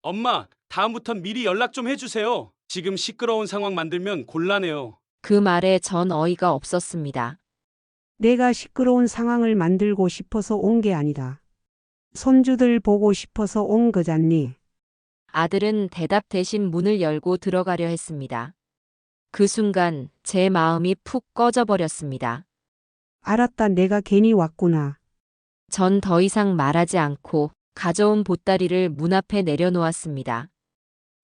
Speaker 3: 엄마, 다음부턴 미리 연락 좀 해주세요. 지금 시끄러운 상황 만들면 곤란해요.
Speaker 1: 그 말에 전 어이가 없었습니다.
Speaker 4: 내가 시끄러운 상황을 만들고 싶어서 온 게 아니다. 손주들 보고 싶어서 온 거잖니.
Speaker 1: 아들은 대답 대신 문을 열고 들어가려 했습니다. 그 순간 제 마음이 푹 꺼져버렸습니다.
Speaker 4: 알았다, 내가 괜히 왔구나.
Speaker 1: 전 더 이상 말하지 않고 가져온 보따리를 문 앞에 내려놓았습니다.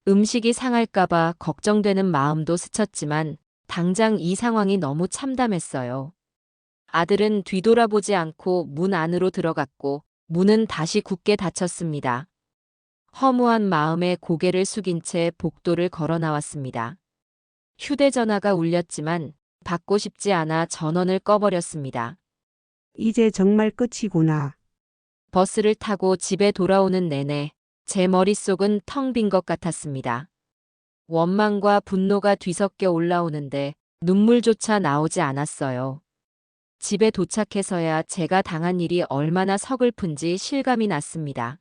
Speaker 1: 음식이 상할까봐 걱정되는 마음도 스쳤지만 당장 이 상황이 너무 참담했어요. 아들은 뒤돌아보지 않고 문 안으로 들어갔고 문은 다시 굳게 닫혔습니다. 허무한 마음에 고개를 숙인 채 복도를 걸어 나왔습니다. 휴대전화가 울렸지만 받고 싶지 않아 전원을 꺼버렸습니다.
Speaker 4: 이제 정말 끝이구나.
Speaker 1: 버스를 타고 집에 돌아오는 내내 제 머릿속은 텅 빈 것 같았습니다. 원망과 분노가 뒤섞여 올라오는데 눈물조차 나오지 않았어요. 집에 도착해서야 제가 당한 일이 얼마나 서글픈지 실감이 났습니다.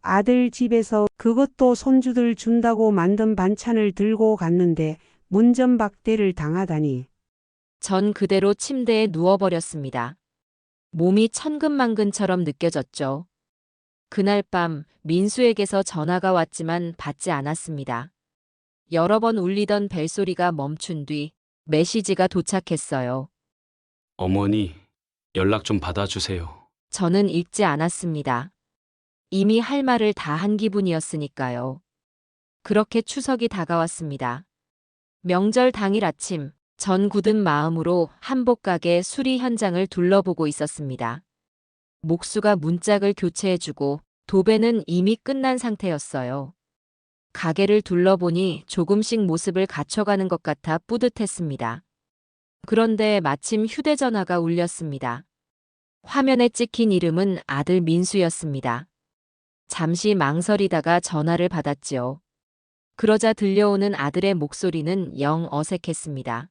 Speaker 4: 아들 집에서 그것도 손주들 준다고 만든 반찬을 들고 갔는데 문전박대를 당하다니.
Speaker 1: 전 그대로 침대에 누워버렸습니다. 몸이 천근만근처럼 느껴졌죠. 그날 밤 민수에게서 전화가 왔지만 받지 않았습니다. 여러 번 울리던 벨소리가 멈춘 뒤 메시지가 도착했어요.
Speaker 3: 어머니, 연락 좀 받아주세요.
Speaker 1: 저는 읽지 않았습니다. 이미 할 말을 다 한 기분이었으니까요. 그렇게 추석이 다가왔습니다. 명절 당일 아침, 전 굳은 마음으로 한복가게 수리 현장을 둘러보고 있었습니다. 목수가 문짝을 교체해주고 도배는 이미 끝난 상태였어요. 가게를 둘러보니 조금씩 모습을 갖춰가는 것 같아 뿌듯했습니다. 그런데 마침 휴대전화가 울렸습니다. 화면에 찍힌 이름은 아들 민수였습니다. 잠시 망설이다가 전화를 받았지요. 그러자 들려오는 아들의 목소리는 영 어색했습니다.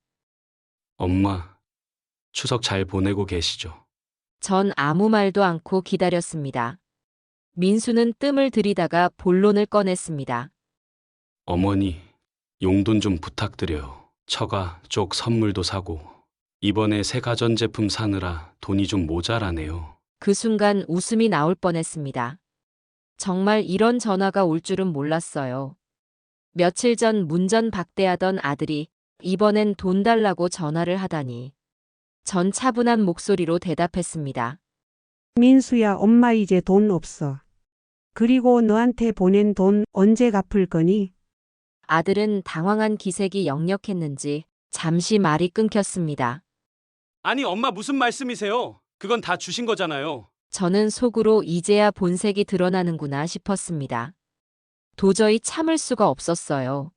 Speaker 3: 엄마, 추석 잘 보내고 계시죠?
Speaker 1: 전 아무 말도 않고 기다렸습니다. 민수는 뜸을 들이다가 본론을 꺼냈습니다.
Speaker 3: 어머니, 용돈 좀 부탁드려요. 처가 쪽 선물도 사고 이번에 새 가전제품 사느라 돈이 좀 모자라네요.
Speaker 1: 그 순간 웃음이 나올 뻔했습니다. 정말 이런 전화가 올 줄은 몰랐어요. 며칠 전 문전박대하던 아들이 이번엔 돈 달라고 전화를 하다니. 전 차분한 목소리로 대답했습니다.
Speaker 4: 민수야, 엄마 이제 돈 없어. 그리고 너한테 보낸 돈 언제 갚을 거니?
Speaker 1: 아들은 당황한 기색이 역력했는지 잠시 말이 끊겼습니다.
Speaker 3: 아니 엄마 무슨 말씀이세요? 그건 다 주신 거잖아요.
Speaker 1: 저는 속으로 이제야 본색이 드러나는구나 싶었습니다. 도저히 참을 수가 없었어요.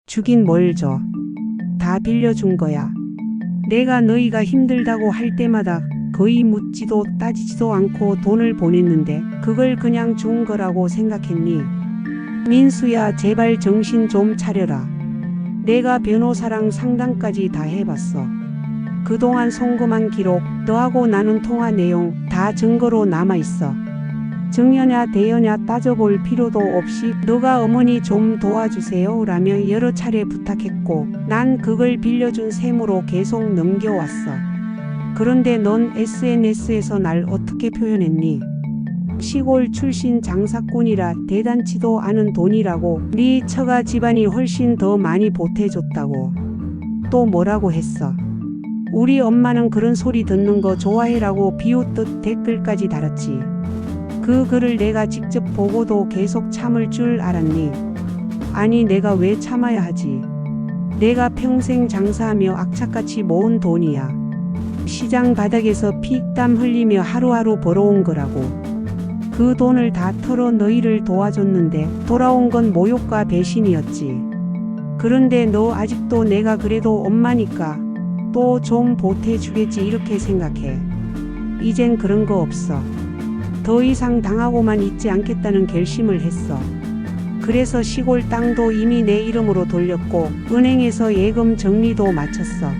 Speaker 4: 주긴 뭘 줘. 다 빌려준 거야. 내가 너희가 힘들다고 할 때마다 거의 묻지도 따지지도 않고 돈을 보냈는데 그걸 그냥 준 거라고 생각했니? 민수야, 제발 정신 좀 차려라. 내가 변호사랑 상담까지 다 해봤어. 그동안 송금한 기록, 너하고 나눈 통화 내용 다 증거로 남아있어. 증여냐 대여냐 따져볼 필요도 없이 너가 어머니 좀 도와주세요 라며 여러 차례 부탁했고 난 그걸 빌려준 셈으로 계속 넘겨왔어. 그런데 넌 SNS에서 날 어떻게 표현했니? 시골 출신 장사꾼이라 대단치도 않은 돈이라고, 네 처가 집안이 훨씬 더 많이 보태줬다고. 또 뭐라고 했어? 우리 엄마는 그런 소리 듣는 거 좋아해라고 비웃듯 댓글까지 달았지. 그 글을 내가 직접 보고도 계속 참을 줄 알았니? 아니 내가 왜 참아야 하지? 내가 평생 장사하며 악착같이 모은 돈이야. 시장 바닥에서 피땀 흘리며 하루하루 벌어온 거라고. 그 돈을 다 털어 너희를 도와줬는데 돌아온 건 모욕과 배신이었지. 그런데 너 아직도 내가 그래도 엄마니까 또 좀 보태주겠지 이렇게 생각해. 이젠 그런 거 없어. 더 이상 당하고만 있지 않겠다는 결심을 했어. 그래서 시골 땅도 이미 내 이름으로 돌렸고 은행에서 예금 정리도 마쳤어.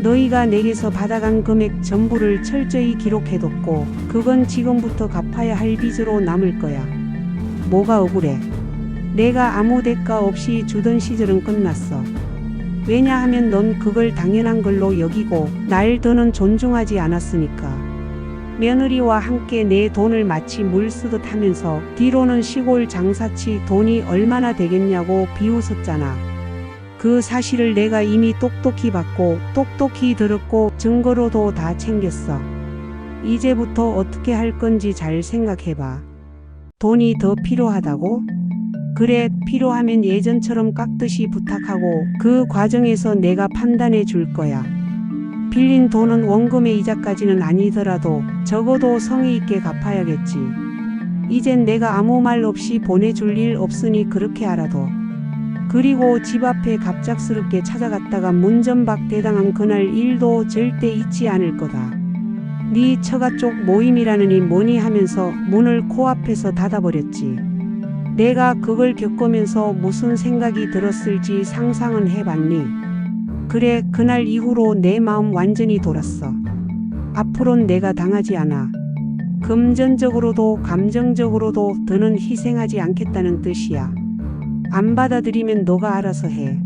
Speaker 4: 너희가 내게서 받아간 금액 전부를 철저히 기록해뒀고 그건 지금부터 갚아야 할 빚으로 남을 거야. 뭐가 억울해? 내가 아무 대가 없이 주던 시절은 끝났어. 왜냐하면 넌 그걸 당연한 걸로 여기고 날 더는 존중하지 않았으니까. 며느리와 함께 내 돈을 마치 물 쓰듯 하면서 뒤로는 시골 장사치 돈이 얼마나 되겠냐고 비웃었잖아. 그 사실을 내가 이미 똑똑히 봤고 똑똑히 들었고 증거로도 다 챙겼어. 이제부터 어떻게 할 건지 잘 생각해봐. 돈이 더 필요하다고? 그래, 필요하면 예전처럼 깍듯이 부탁하고 그 과정에서 내가 판단해 줄 거야. 빌린 돈은 원금의 이자까지는 아니더라도 적어도 성의 있게 갚아야겠지. 이젠 내가 아무 말 없이 보내줄 일 없으니 그렇게 알아둬. 그리고 집 앞에 갑작스럽게 찾아갔다가 문전박대당한 그날 일도 절대 잊지 않을 거다. 네 처가 쪽 모임이라느니 뭐니 하면서 문을 코앞에서 닫아버렸지. 내가 그걸 겪으면서 무슨 생각이 들었을지 상상은 해봤니? 그래, 그날 이후로 내 마음 완전히 돌았어. 앞으론 내가 당하지 않아. 금전적으로도 감정적으로도 더는 희생하지 않겠다는 뜻이야. 안 받아들이면 너가 알아서 해.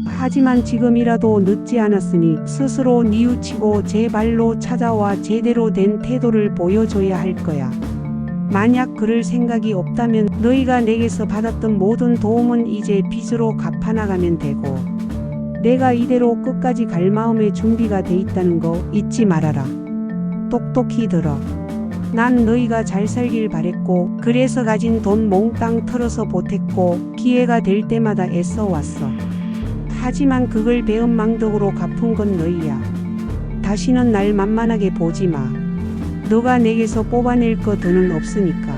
Speaker 4: 하지만 지금이라도 늦지 않았으니 스스로 뉘우치고 제 발로 찾아와 제대로 된 태도를 보여줘야 할 거야. 만약 그럴 생각이 없다면 너희가 내게서 받았던 모든 도움은 이제 빚으로 갚아나가면 되고 내가 이대로 끝까지 갈 마음의 준비가 돼 있다는 거 잊지 말아라. 똑똑히 들어. 난 너희가 잘 살길 바랬고 그래서 가진 돈 몽땅 털어서 보탰고 기회가 될 때마다 애써 왔어. 하지만 그걸 배은망덕으로 갚은 건 너희야. 다시는 날 만만하게 보지 마. 너가 내게서 뽑아낼 거 더는 없으니까.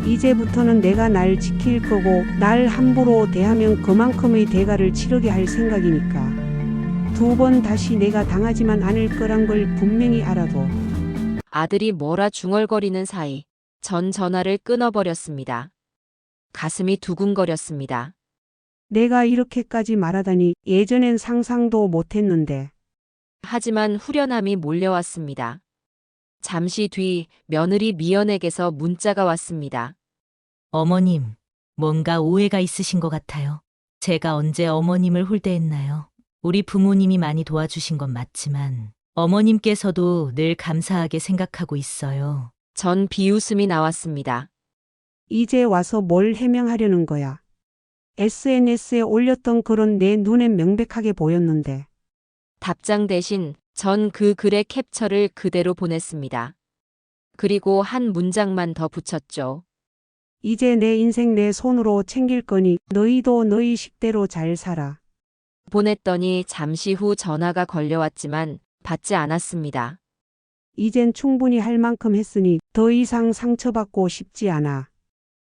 Speaker 4: 이제부터는 내가 날 지킬 거고 날 함부로 대하면 그만큼의 대가를 치르게 할 생각이니까. 두 번 다시 내가 당하지만 않을 거란 걸 분명히 알아도.
Speaker 1: 아들이 뭐라 중얼거리는 사이 전 전화를 끊어버렸습니다. 가슴이 두근거렸습니다.
Speaker 4: 내가 이렇게까지 말하다니 예전엔 상상도 못했는데.
Speaker 1: 하지만 후련함이 몰려왔습니다. 잠시 뒤 며느리 미연에게서 문자가 왔습니다.
Speaker 6: 어머님, 뭔가 오해가 있으신 것 같아요. 제가 언제 어머님을 홀대했나요? 우리 부모님이 많이 도와주신 건 맞지만 어머님께서도 늘 감사하게 생각하고 있어요.
Speaker 1: 전 비웃음이 나왔습니다.
Speaker 4: 이제 와서 뭘 해명하려는 거야. SNS에 올렸던 글은 내 눈엔 명백하게 보였는데.
Speaker 1: 답장 대신 전 그 글의 캡처를 그대로 보냈습니다. 그리고 한 문장만 더 붙였죠.
Speaker 4: 이제 내 인생 내 손으로 챙길 거니 너희도 너희 식대로 잘 살아.
Speaker 1: 보냈더니 잠시 후 전화가 걸려왔지만 받지 않았습니다.
Speaker 4: 이젠 충분히 할 만큼 했으니 더 이상 상처받고 싶지 않아.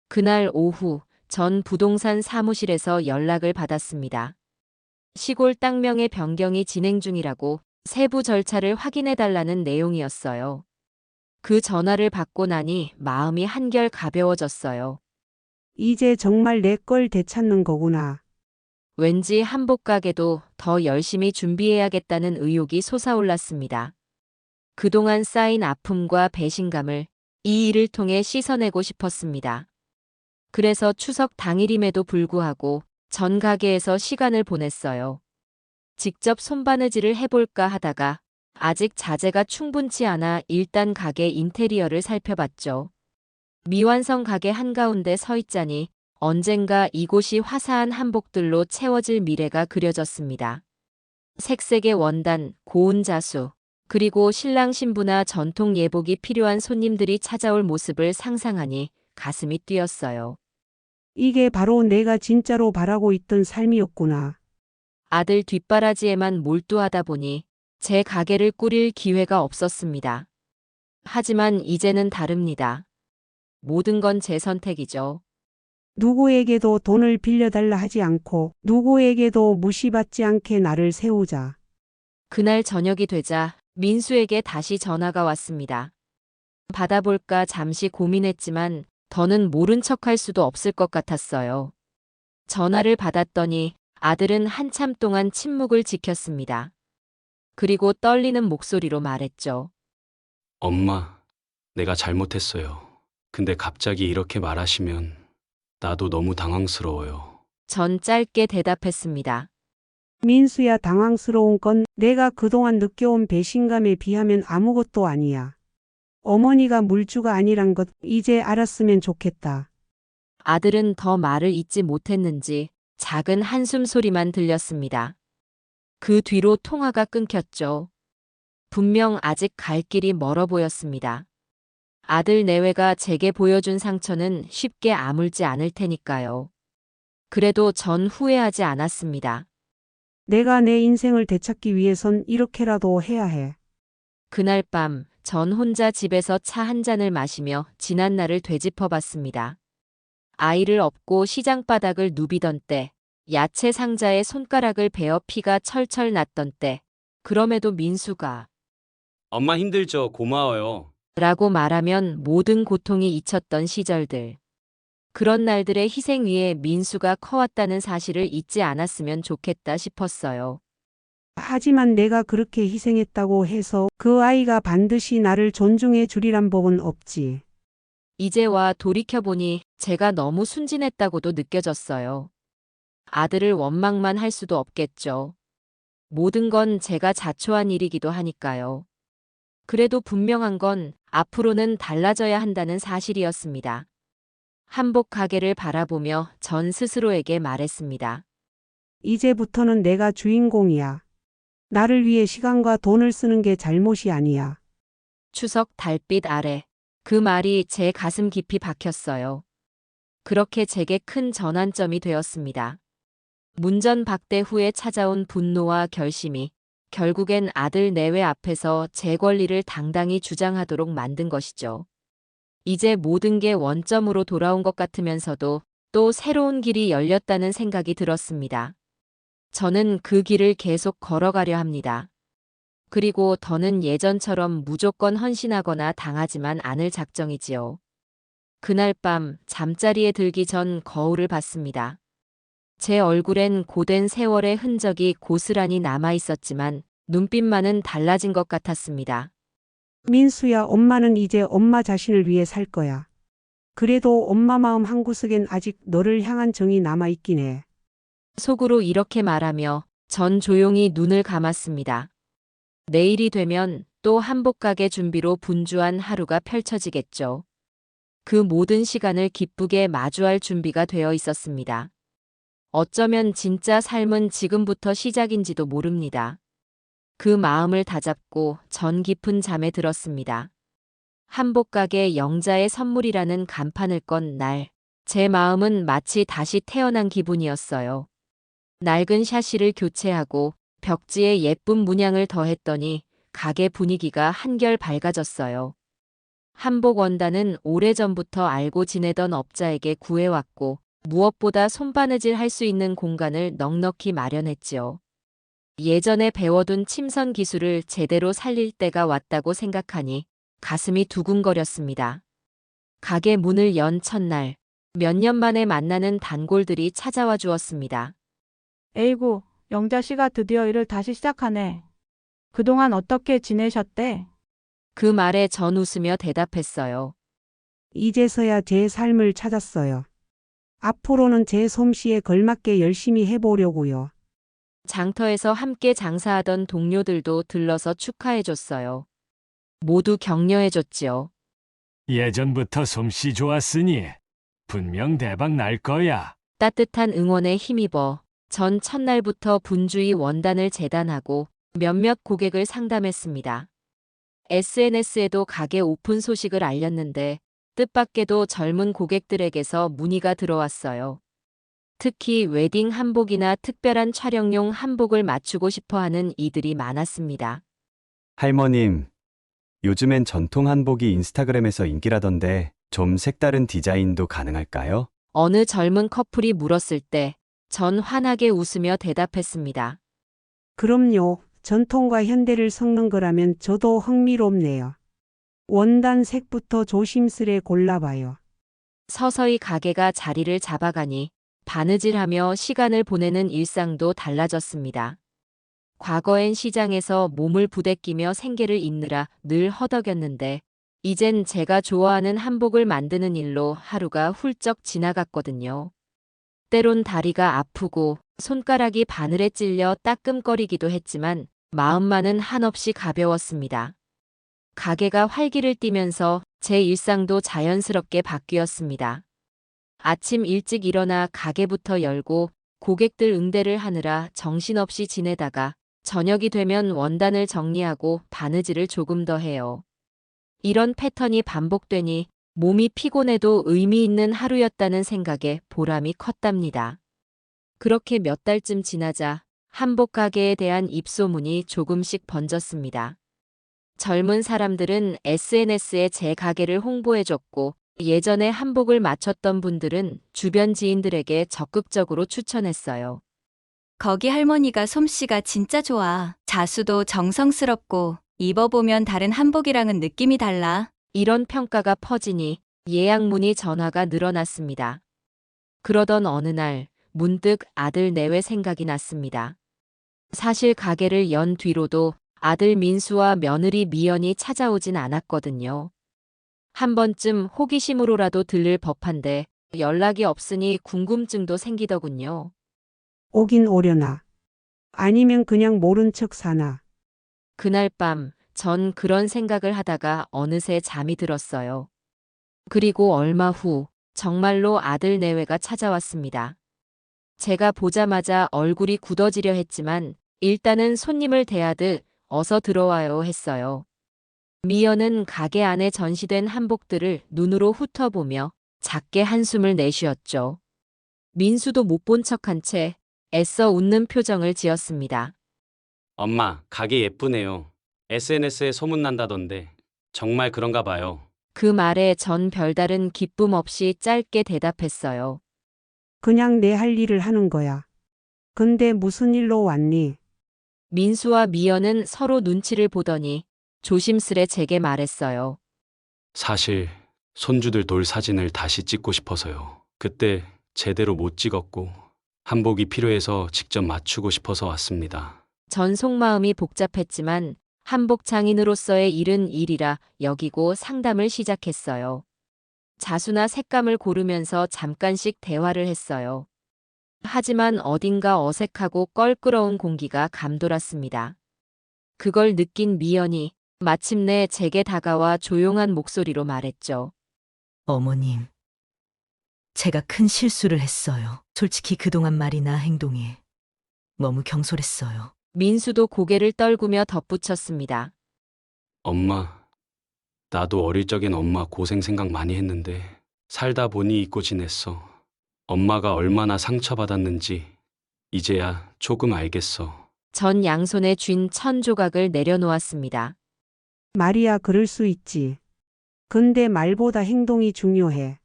Speaker 1: 그날 오후 전 부동산 사무실에서 연락을 받았습니다. 시골 땅명의 변경이 진행 중이라고 세부 절차를 확인해달라는 내용이었어요. 그 전화를 받고 나니 마음이 한결 가벼워졌어요.
Speaker 4: 이제 정말 내 걸 되찾는 거구나.
Speaker 1: 왠지 한복 가게도 더 열심히 준비해야겠다는 의욕이 솟아올랐습니다. 그동안 쌓인 아픔과 배신감을 이 일을 통해 씻어내고 싶었습니다. 그래서 추석 당일임에도 불구하고 전 가게에서 시간을 보냈어요. 직접 손바느질을 해볼까 하다가 아직 자재가 충분치 않아 일단 가게 인테리어를 살펴봤죠. 미완성 가게 한가운데 서 있자니 언젠가 이곳이 화사한 한복들로 채워질 미래가 그려졌습니다. 색색의 원단, 고운 자수, 그리고 신랑 신부나 전통 예복이 필요한 손님들이 찾아올 모습을 상상하니 가슴이 뛰었어요.
Speaker 4: 이게 바로 내가 진짜로 바라고 있던 삶이었구나.
Speaker 1: 아들 뒷바라지에만 몰두하다 보니 제 가게를 꾸릴 기회가 없었습니다. 하지만 이제는 다릅니다. 모든 건 제 선택이죠.
Speaker 4: 누구에게도 돈을 빌려달라 하지 않고 누구에게도 무시받지 않게 나를 세우자.
Speaker 1: 그날 저녁이 되자 민수에게 다시 전화가 왔습니다. 받아볼까 잠시 고민했지만 더는 모른 척할 수도 없을 것 같았어요. 전화를 받았더니 아들은 한참 동안 침묵을 지켰습니다. 그리고 떨리는 목소리로 말했죠.
Speaker 3: 엄마, 내가 잘못했어요. 근데 갑자기 이렇게 말하시면 나도 너무 당황스러워요.
Speaker 1: 전 짧게 대답했습니다.
Speaker 4: 민수야, 당황스러운 건 내가 그동안 느껴온 배신감에 비하면 아무것도 아니야. 어머니가 물주가 아니란 것 이제 알았으면 좋겠다.
Speaker 1: 아들은 더 말을 잇지 못했는지 작은 한숨 소리만 들렸습니다. 그 뒤로 통화가 끊겼죠. 분명 아직 갈 길이 멀어 보였습니다. 아들 내외가 제게 보여준 상처는 쉽게 아물지 않을 테니까요. 그래도 전 후회하지 않았습니다.
Speaker 4: 내가 내 인생을 되찾기 위해선 이렇게라도 해야 해.
Speaker 1: 그날 밤 전 혼자 집에서 차 한 잔을 마시며 지난 날을 되짚어봤습니다. 아이를 업고 시장 바닥을 누비던 때, 야채 상자에 손가락을 베어 피가 철철 났던 때, 그럼에도 민수가
Speaker 3: 엄마 힘들죠? 고마워요.
Speaker 1: 라고 말하면 모든 고통이 잊혔던 시절들. 그런 날들의 희생 위에 민수가 커왔다는 사실을 잊지 않았으면 좋겠다 싶었어요.
Speaker 4: 하지만 내가 그렇게 희생했다고 해서 그 아이가 반드시 나를 존중해 주리란 법은 없지.
Speaker 1: 이제와 돌이켜보니 제가 너무 순진했다고도 느껴졌어요. 아들을 원망만 할 수도 없겠죠. 모든 건 제가 자초한 일이기도 하니까요. 그래도 분명한 건 앞으로는 달라져야 한다는 사실이었습니다. 한복 가게를 바라보며 전 스스로에게 말했습니다.
Speaker 4: 이제부터는 내가 주인공이야. 나를 위해 시간과 돈을 쓰는 게 잘못이 아니야.
Speaker 1: 추석 달빛 아래 그 말이 제 가슴 깊이 박혔어요. 그렇게 제게 큰 전환점이 되었습니다. 문전박대 후에 찾아온 분노와 결심이 결국엔 아들 내외 앞에서 제 권리를 당당히 주장하도록 만든 것이죠. 이제 모든 게 원점으로 돌아온 것 같으면서도 또 새로운 길이 열렸다는 생각이 들었습니다. 저는 그 길을 계속 걸어가려 합니다. 그리고 더는 예전처럼 무조건 헌신하거나 당하지만 않을 작정이지요. 그날 밤 잠자리에 들기 전 거울을 봤습니다. 제 얼굴엔 고된 세월의 흔적이 고스란히 남아 있었지만 눈빛만은 달라진 것 같았습니다.
Speaker 4: 민수야, 엄마는 이제 엄마 자신을 위해 살 거야. 그래도 엄마 마음 한구석엔 아직 너를 향한 정이 남아 있긴 해.
Speaker 1: 속으로 이렇게 말하며 전 조용히 눈을 감았습니다. 내일이 되면 또 한복 가게 준비로 분주한 하루가 펼쳐지겠죠. 그 모든 시간을 기쁘게 마주할 준비가 되어 있었습니다. 어쩌면 진짜 삶은 지금부터 시작인지도 모릅니다. 그 마음을 다잡고 전 깊은 잠에 들었습니다. 한복 가게 영자의 선물이라는 간판을 건 날, 제 마음은 마치 다시 태어난 기분이었어요. 낡은 샤시를 교체하고 벽지에 예쁜 문양을 더했더니 가게 분위기가 한결 밝아졌어요. 한복 원단은 오래전부터 알고 지내던 업자에게 구해왔고 무엇보다 손바느질 할 수 있는 공간을 넉넉히 마련했지요. 예전에 배워둔 침선 기술을 제대로 살릴 때가 왔다고 생각하니 가슴이 두근거렸습니다. 가게 문을 연 첫날, 몇 년 만에 만나는 단골들이 찾아와 주었습니다.
Speaker 12: 에이구, 영자 씨가 드디어 일을 다시 시작하네. 그동안 어떻게 지내셨대?
Speaker 1: 그 말에 전 웃으며 대답했어요.
Speaker 4: 이제서야 제 삶을 찾았어요. 앞으로는 제 솜씨에 걸맞게 열심히 해보려고요.
Speaker 1: 장터에서 함께 장사하던 동료들도 들러서 축하해줬어요. 모두 격려해줬지요.
Speaker 5: 예전부터 솜씨 좋았으니 분명 대박 날 거야.
Speaker 1: 따뜻한 응원에 힘입어 전 첫날부터 분주히 원단을 재단하고 몇몇 고객을 상담했습니다. SNS에도 가게 오픈 소식을 알렸는데 뜻밖에도 젊은 고객들에게서 문의가 들어왔어요. 특히 웨딩 한복이나 특별한 촬영용 한복을 맞추고 싶어하는 이들이 많았습니다.
Speaker 13: 할머님, 요즘엔 전통 한복이 인스타그램에서 인기라던데 좀 색다른 디자인도 가능할까요?
Speaker 1: 어느 젊은 커플이 물었을 때 전 환하게 웃으며 대답했습니다.
Speaker 4: 그럼요. 전통과 현대를 섞는 거라면 저도 흥미롭네요. 원단 색부터 조심스레 골라봐요.
Speaker 1: 서서히 가게가 자리를 잡아가니 바느질하며 시간을 보내는 일상도 달라졌습니다. 과거엔 시장에서 몸을 부대끼며 생계를 잇느라 늘 허덕였는데 이젠 제가 좋아하는 한복을 만드는 일로 하루가 훌쩍 지나갔거든요. 때론 다리가 아프고 손가락이 바늘에 찔려 따끔거리기도 했지만 마음만은 한없이 가벼웠습니다. 가게가 활기를 띠면서 제 일상도 자연스럽게 바뀌었습니다. 아침 일찍 일어나 가게부터 열고 고객들 응대를 하느라 정신없이 지내다가 저녁이 되면 원단을 정리하고 바느질을 조금 더 해요. 이런 패턴이 반복되니 몸이 피곤해도 의미 있는 하루였다는 생각에 보람이 컸답니다. 그렇게 몇 달쯤 지나자 한복 가게에 대한 입소문이 조금씩 번졌습니다. 젊은 사람들은 SNS에 제 가게를 홍보해줬고 예전에 한복을 맞췄던 분들은 주변 지인들에게 적극적으로 추천했어요.
Speaker 14: 거기 할머니가 솜씨가 진짜 좋아. 자수도 정성스럽고 입어보면 다른 한복이랑은 느낌이 달라.
Speaker 1: 이런 평가가 퍼지니 예약 문의 전화가 늘어났습니다. 그러던 어느 날 문득 아들 내외 생각이 났습니다. 사실 가게를 연 뒤로도 아들 민수와 며느리 미연이 찾아오진 않았거든요. 한 번쯤 호기심으로라도 들를 법한데 연락이 없으니 궁금증도 생기더군요.
Speaker 4: 오긴 오려나. 아니면 그냥 모른 척 사나.
Speaker 1: 그날 밤 전 그런 생각을 하다가 어느새 잠이 들었어요. 그리고 얼마 후 정말로 아들 내외가 찾아왔습니다. 제가 보자마자 얼굴이 굳어지려 했지만 일단은 손님을 대하듯 어서 들어와요 했어요. 미연은 가게 안에 전시된 한복들을 눈으로 훑어보며 작게 한숨을 내쉬었죠. 민수도 못 본 척한 채 애써 웃는 표정을 지었습니다.
Speaker 3: 엄마, 가게 예쁘네요. SNS에 소문난다던데 정말 그런가 봐요.
Speaker 1: 그 말에 전 별다른 기쁨 없이 짧게 대답했어요.
Speaker 4: 그냥 내 할 일을 하는 거야. 근데 무슨 일로 왔니?
Speaker 1: 민수와 미연은 서로 눈치를 보더니 조심스레 제게 말했어요.
Speaker 3: 사실 손주들 돌 사진을 다시 찍고 싶어서요. 그때 제대로 못 찍었고 한복이 필요해서 직접 맞추고 싶어서 왔습니다.
Speaker 1: 전 속마음이 복잡했지만 한복 장인으로서의 일은 일이라 여기고 상담을 시작했어요. 자수나 색감을 고르면서 잠깐씩 대화를 했어요. 하지만 어딘가 어색하고 껄끄러운 공기가 감돌았습니다. 그걸 느낀 미연이 마침내 제게 다가와 조용한 목소리로 말했죠.
Speaker 6: 어머님, 제가 큰 실수를 했어요. 솔직히 그동안 말이나 행동이 너무 경솔했어요.
Speaker 1: 민수도 고개를 떨구며 덧붙였습니다.
Speaker 3: 엄마, 나도 어릴 적엔 엄마 고생 생각 많이 했는데 살다 보니 잊고 지냈어. 엄마가 얼마나 상처받았는지 이제야 조금 알겠어.
Speaker 1: 전 양손에 쥔 천 조각을 내려놓았습니다.
Speaker 4: 말이야, 그럴 수 있지. 근데 말보다 행동이 중요해.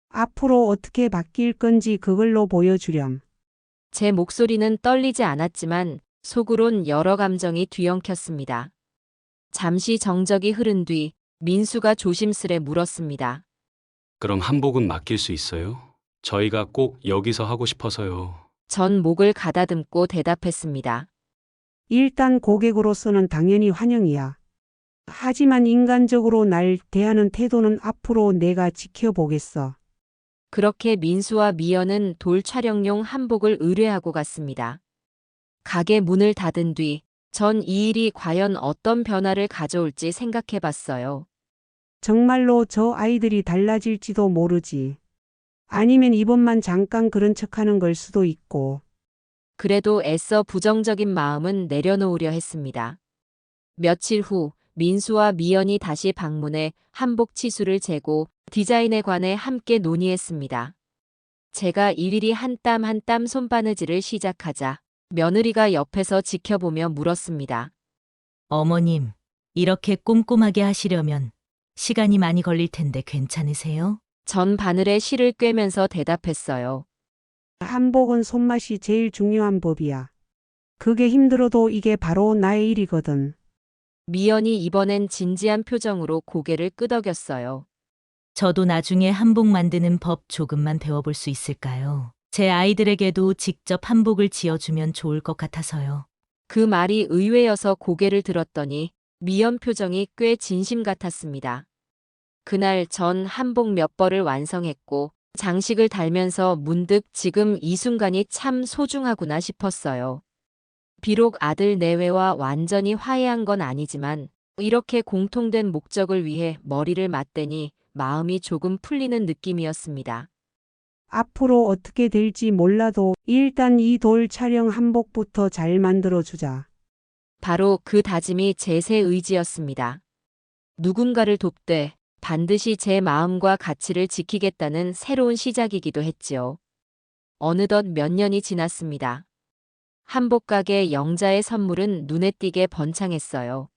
Speaker 4: 앞으로 어떻게 바뀔 건지 그걸로 보여주렴.
Speaker 1: 제 목소리는 떨리지 않았지만 속으론 여러 감정이 뒤엉켰습니다. 잠시 정적이 흐른 뒤 민수가 조심스레 물었습니다.
Speaker 3: 그럼 한복은 맡길 수 있어요? 저희가 꼭 여기서 하고 싶어서요.
Speaker 1: 전 목을 가다듬고 대답했습니다.
Speaker 4: 일단 고객으로서는 당연히 환영이야. 하지만 인간적으로 날 대하는 태도는 앞으로 내가 지켜보겠어.
Speaker 1: 그렇게 민수와 미연은 돌 촬영용 한복을 의뢰하고 갔습니다. 가게 문을 닫은 뒤 전 이 일이 과연 어떤 변화를 가져올지 생각해 봤어요.
Speaker 4: 정말로 저 아이들이 달라질지도 모르지. 아니면 이번만 잠깐 그런 척하는 걸 수도 있고.
Speaker 1: 그래도 애써 부정적인 마음은 내려놓으려 했습니다. 며칠 후 민수와 미연이 다시 방문해 한복 치수를 재고 디자인에 관해 함께 논의했습니다. 제가 일일이 한 땀 한 땀 손바느질을 시작하자 며느리가 옆에서 지켜보며 물었습니다.
Speaker 6: 어머님, 이렇게 꼼꼼하게 하시려면 시간이 많이 걸릴 텐데 괜찮으세요?
Speaker 1: 전 바늘에 실을 꿰면서 대답했어요.
Speaker 4: 한복은 손맛이 제일 중요한 법이야. 그게 힘들어도 이게 바로 나의 일이거든.
Speaker 1: 미연이 이번엔 진지한 표정으로 고개를 끄덕였어요.
Speaker 6: 저도 나중에 한복 만드는 법 조금만 배워볼 수 있을까요? 제 아이들에게도 직접 한복을 지어주면 좋을 것 같아서요.
Speaker 1: 그 말이 의외여서 고개를 들었더니 미연 표정이 꽤 진심 같았습니다. 그날 전 한복 몇 벌을 완성했고 장식을 달면서 문득 지금 이 순간이 참 소중하구나 싶었어요. 비록 아들 내외와 완전히 화해한 건 아니지만 이렇게 공통된 목적을 위해 머리를 맞대니 마음이 조금 풀리는 느낌이었습니다.
Speaker 4: 앞으로 어떻게 될지 몰라도 일단 이 돌 촬영 한복부터 잘 만들어주자.
Speaker 1: 바로 그 다짐이 제 새 의지였습니다. 누군가를 돕되 반드시 제 마음과 가치를 지키겠다는 새로운 시작이기도 했지요. 어느덧 몇 년이 지났습니다. 한복가게 영자의 선물은 눈에 띄게 번창했어요.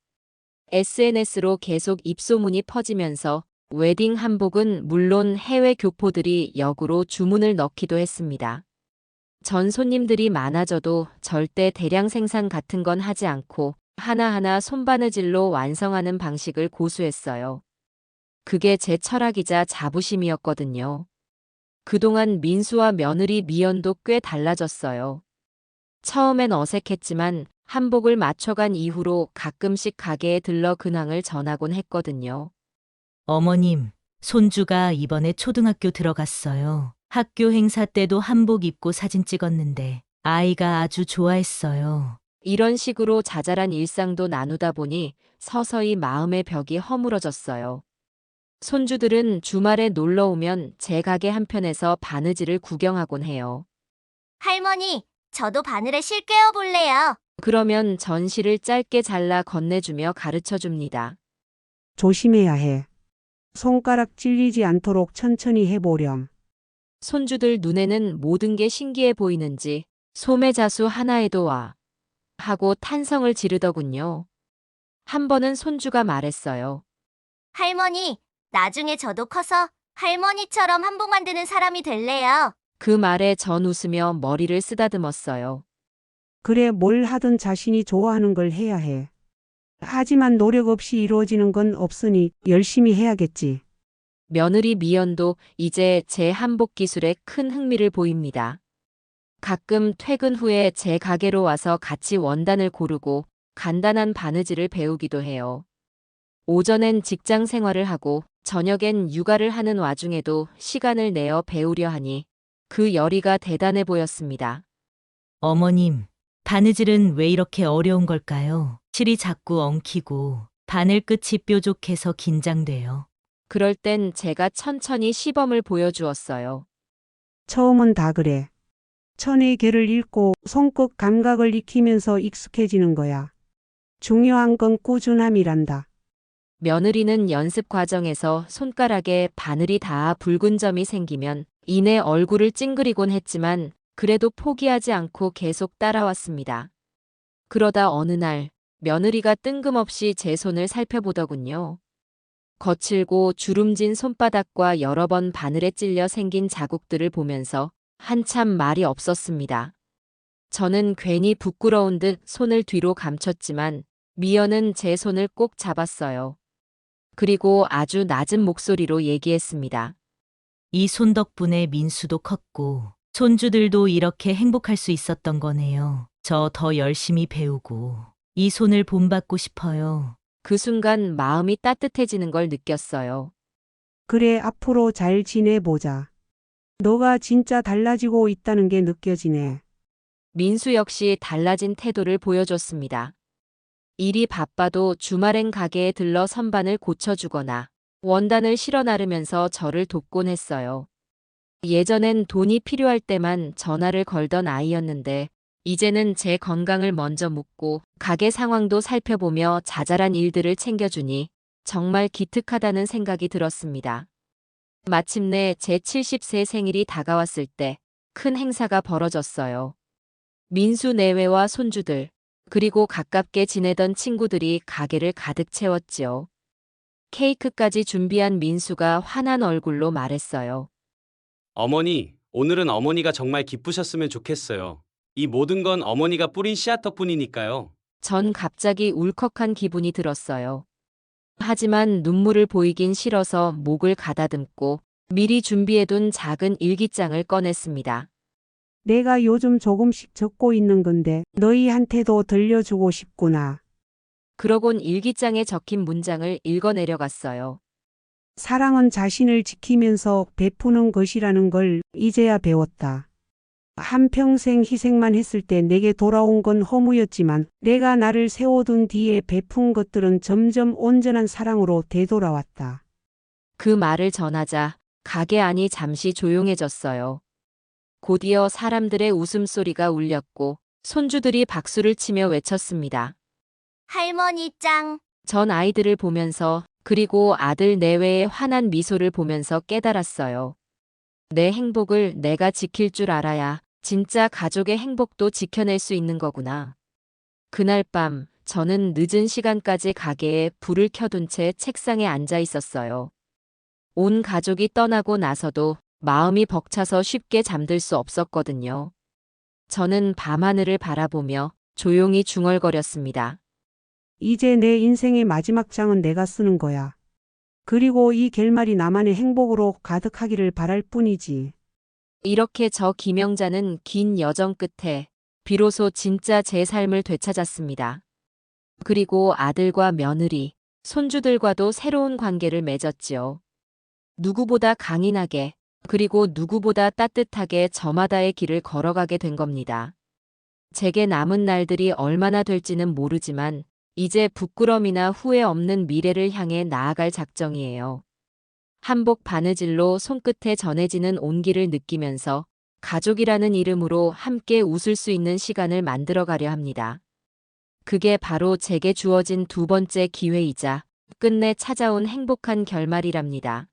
Speaker 1: SNS로 계속 입소문이 퍼지면서 웨딩 한복은 물론 해외 교포들이 역으로 주문을 넣기도 했습니다. 전 손님들이 많아져도 절대 대량 생산 같은 건 하지 않고 하나하나 손바느질로 완성하는 방식을 고수했어요. 그게 제 철학이자 자부심이었거든요. 그동안 민수와 며느리 미연도 꽤 달라졌어요. 처음엔 어색했지만 한복을 맞춰간 이후로 가끔씩 가게에 들러 근황을 전하곤 했거든요.
Speaker 6: 어머님, 손주가 이번에 초등학교 들어갔어요. 학교 행사 때도 한복 입고 사진 찍었는데 아이가 아주 좋아했어요.
Speaker 1: 이런 식으로 자잘한 일상도 나누다 보니 서서히 마음의 벽이 허물어졌어요. 손주들은 주말에 놀러 오면 제 가게 한편에서 바느질을 구경하곤 해요.
Speaker 15: 할머니, 저도 바늘에 실 꿰어볼래요.
Speaker 1: 그러면 전실을 짧게 잘라 건네주며 가르쳐줍니다.
Speaker 4: 조심해야 해. 손가락 찔리지 않도록 천천히 해보렴.
Speaker 1: 손주들 눈에는 모든 게 신기해 보이는지 소매자수 하나에도 와 하고 탄성을 지르더군요. 한 번은 손주가 말했어요.
Speaker 15: 할머니, 나중에 저도 커서 할머니처럼 한복 만드는 사람이 될래요.
Speaker 1: 그 말에 전 웃으며 머리를 쓰다듬었어요.
Speaker 4: 그래, 뭘 하든 자신이 좋아하는 걸 해야 해. 하지만 노력 없이 이루어지는 건 없으니 열심히 해야겠지.
Speaker 1: 며느리 미연도 이제 제 한복 기술에 큰 흥미를 보입니다. 가끔 퇴근 후에 제 가게로 와서 같이 원단을 고르고 간단한 바느질을 배우기도 해요. 오전엔 직장 생활을 하고 저녁엔 육아를 하는 와중에도 시간을 내어 배우려 하니 그 열의가 대단해 보였습니다.
Speaker 6: 어머님, 바느질은 왜 이렇게 어려운 걸까요? 실이 자꾸 엉키고 바늘 끝이 뾰족해서 긴장돼요.
Speaker 1: 그럴 땐 제가 천천히 시범을 보여주었어요.
Speaker 4: 처음은 다 그래. 천의 결을 읽고 손끝 감각을 익히면서 익숙해지는 거야. 중요한 건 꾸준함이란다.
Speaker 1: 며느리는 연습 과정에서 손가락에 바늘이 닿아 붉은 점이 생기면 이내 얼굴을 찡그리곤 했지만 그래도 포기하지 않고 계속 따라왔습니다. 그러다 어느 날 며느리가 뜬금없이 제 손을 살펴보더군요. 거칠고 주름진 손바닥과 여러 번 바늘에 찔려 생긴 자국들을 보면서 한참 말이 없었습니다. 저는 괜히 부끄러운 듯 손을 뒤로 감췄지만 미연은 제 손을 꼭 잡았어요. 그리고 아주 낮은 목소리로 얘기했습니다.
Speaker 6: 이 손 덕분에 민수도 컸고 손주들도 이렇게 행복할 수 있었던 거네요. 저 더 열심히 배우고 이 손을 본받고 싶어요.
Speaker 1: 그 순간 마음이 따뜻해지는 걸 느꼈어요.
Speaker 4: 그래, 앞으로 잘 지내보자. 너가 진짜 달라지고 있다는 게 느껴지네.
Speaker 1: 민수 역시 달라진 태도를 보여줬습니다. 일이 바빠도 주말엔 가게에 들러 선반을 고쳐주거나 원단을 실어 나르면서 저를 돕곤 했어요. 예전엔 돈이 필요할 때만 전화를 걸던 아이였는데 이제는 제 건강을 먼저 묻고 가게 상황도 살펴보며 자잘한 일들을 챙겨주니 정말 기특하다는 생각이 들었습니다. 마침내 제 70세 생일이 다가왔을 때 큰 행사가 벌어졌어요. 민수 내외와 손주들, 그리고 가깝게 지내던 친구들이 가게를 가득 채웠지요. 케이크까지 준비한 민수가 환한 얼굴로 말했어요.
Speaker 3: 어머니, 오늘은 어머니가 정말 기쁘셨으면 좋겠어요. 이 모든 건 어머니가 뿌린 씨앗 덕분이니까요.
Speaker 1: 전 갑자기 울컥한 기분이 들었어요. 하지만 눈물을 보이긴 싫어서 목을 가다듬고 미리 준비해둔 작은 일기장을 꺼냈습니다.
Speaker 4: 내가 요즘 조금씩 적고 있는 건데 너희한테도 들려주고 싶구나.
Speaker 1: 그러곤 일기장에 적힌 문장을 읽어내려갔어요.
Speaker 4: 사랑은 자신을 지키면서 베푸는 것이라는 걸 이제야 배웠다. 한평생 희생만 했을 때 내게 돌아온 건 허무였지만 내가 나를 세워둔 뒤에 베푼 것들은 점점 온전한 사랑으로 되돌아왔다.
Speaker 1: 그 말을 전하자 가게 안이 잠시 조용해졌어요. 곧이어 사람들의 웃음소리가 울렸고 손주들이 박수를 치며 외쳤습니다.
Speaker 15: 할머니 짱.
Speaker 1: 전 아이들을 보면서 그리고 아들 내외의 환한 미소를 보면서 깨달았어요. 내 행복을 내가 지킬 줄 알아야 진짜 가족의 행복도 지켜낼 수 있는 거구나. 그날 밤 저는 늦은 시간까지 가게에 불을 켜둔 채 책상에 앉아 있었어요. 온 가족이 떠나고 나서도 마음이 벅차서 쉽게 잠들 수 없었거든요. 저는 밤하늘을 바라보며 조용히 중얼거렸습니다.
Speaker 4: 이제 내 인생의 마지막 장은 내가 쓰는 거야. 그리고 이 결말이 나만의 행복으로 가득하기를 바랄 뿐이지.
Speaker 1: 이렇게 저 김영자는 긴 여정 끝에 비로소 진짜 제 삶을 되찾았습니다. 그리고 아들과 며느리, 손주들과도 새로운 관계를 맺었지요. 누구보다 강인하게 그리고 누구보다 따뜻하게 저마다의 길을 걸어가게 된 겁니다. 제게 남은 날들이 얼마나 될지는 모르지만 이제 부끄럼이나 후회 없는 미래를 향해 나아갈 작정이에요. 한복 바느질로 손끝에 전해지는 온기를 느끼면서 가족이라는 이름으로 함께 웃을 수 있는 시간을 만들어가려 합니다. 그게 바로 제게 주어진 두 번째 기회이자 끝내 찾아온 행복한 결말이랍니다.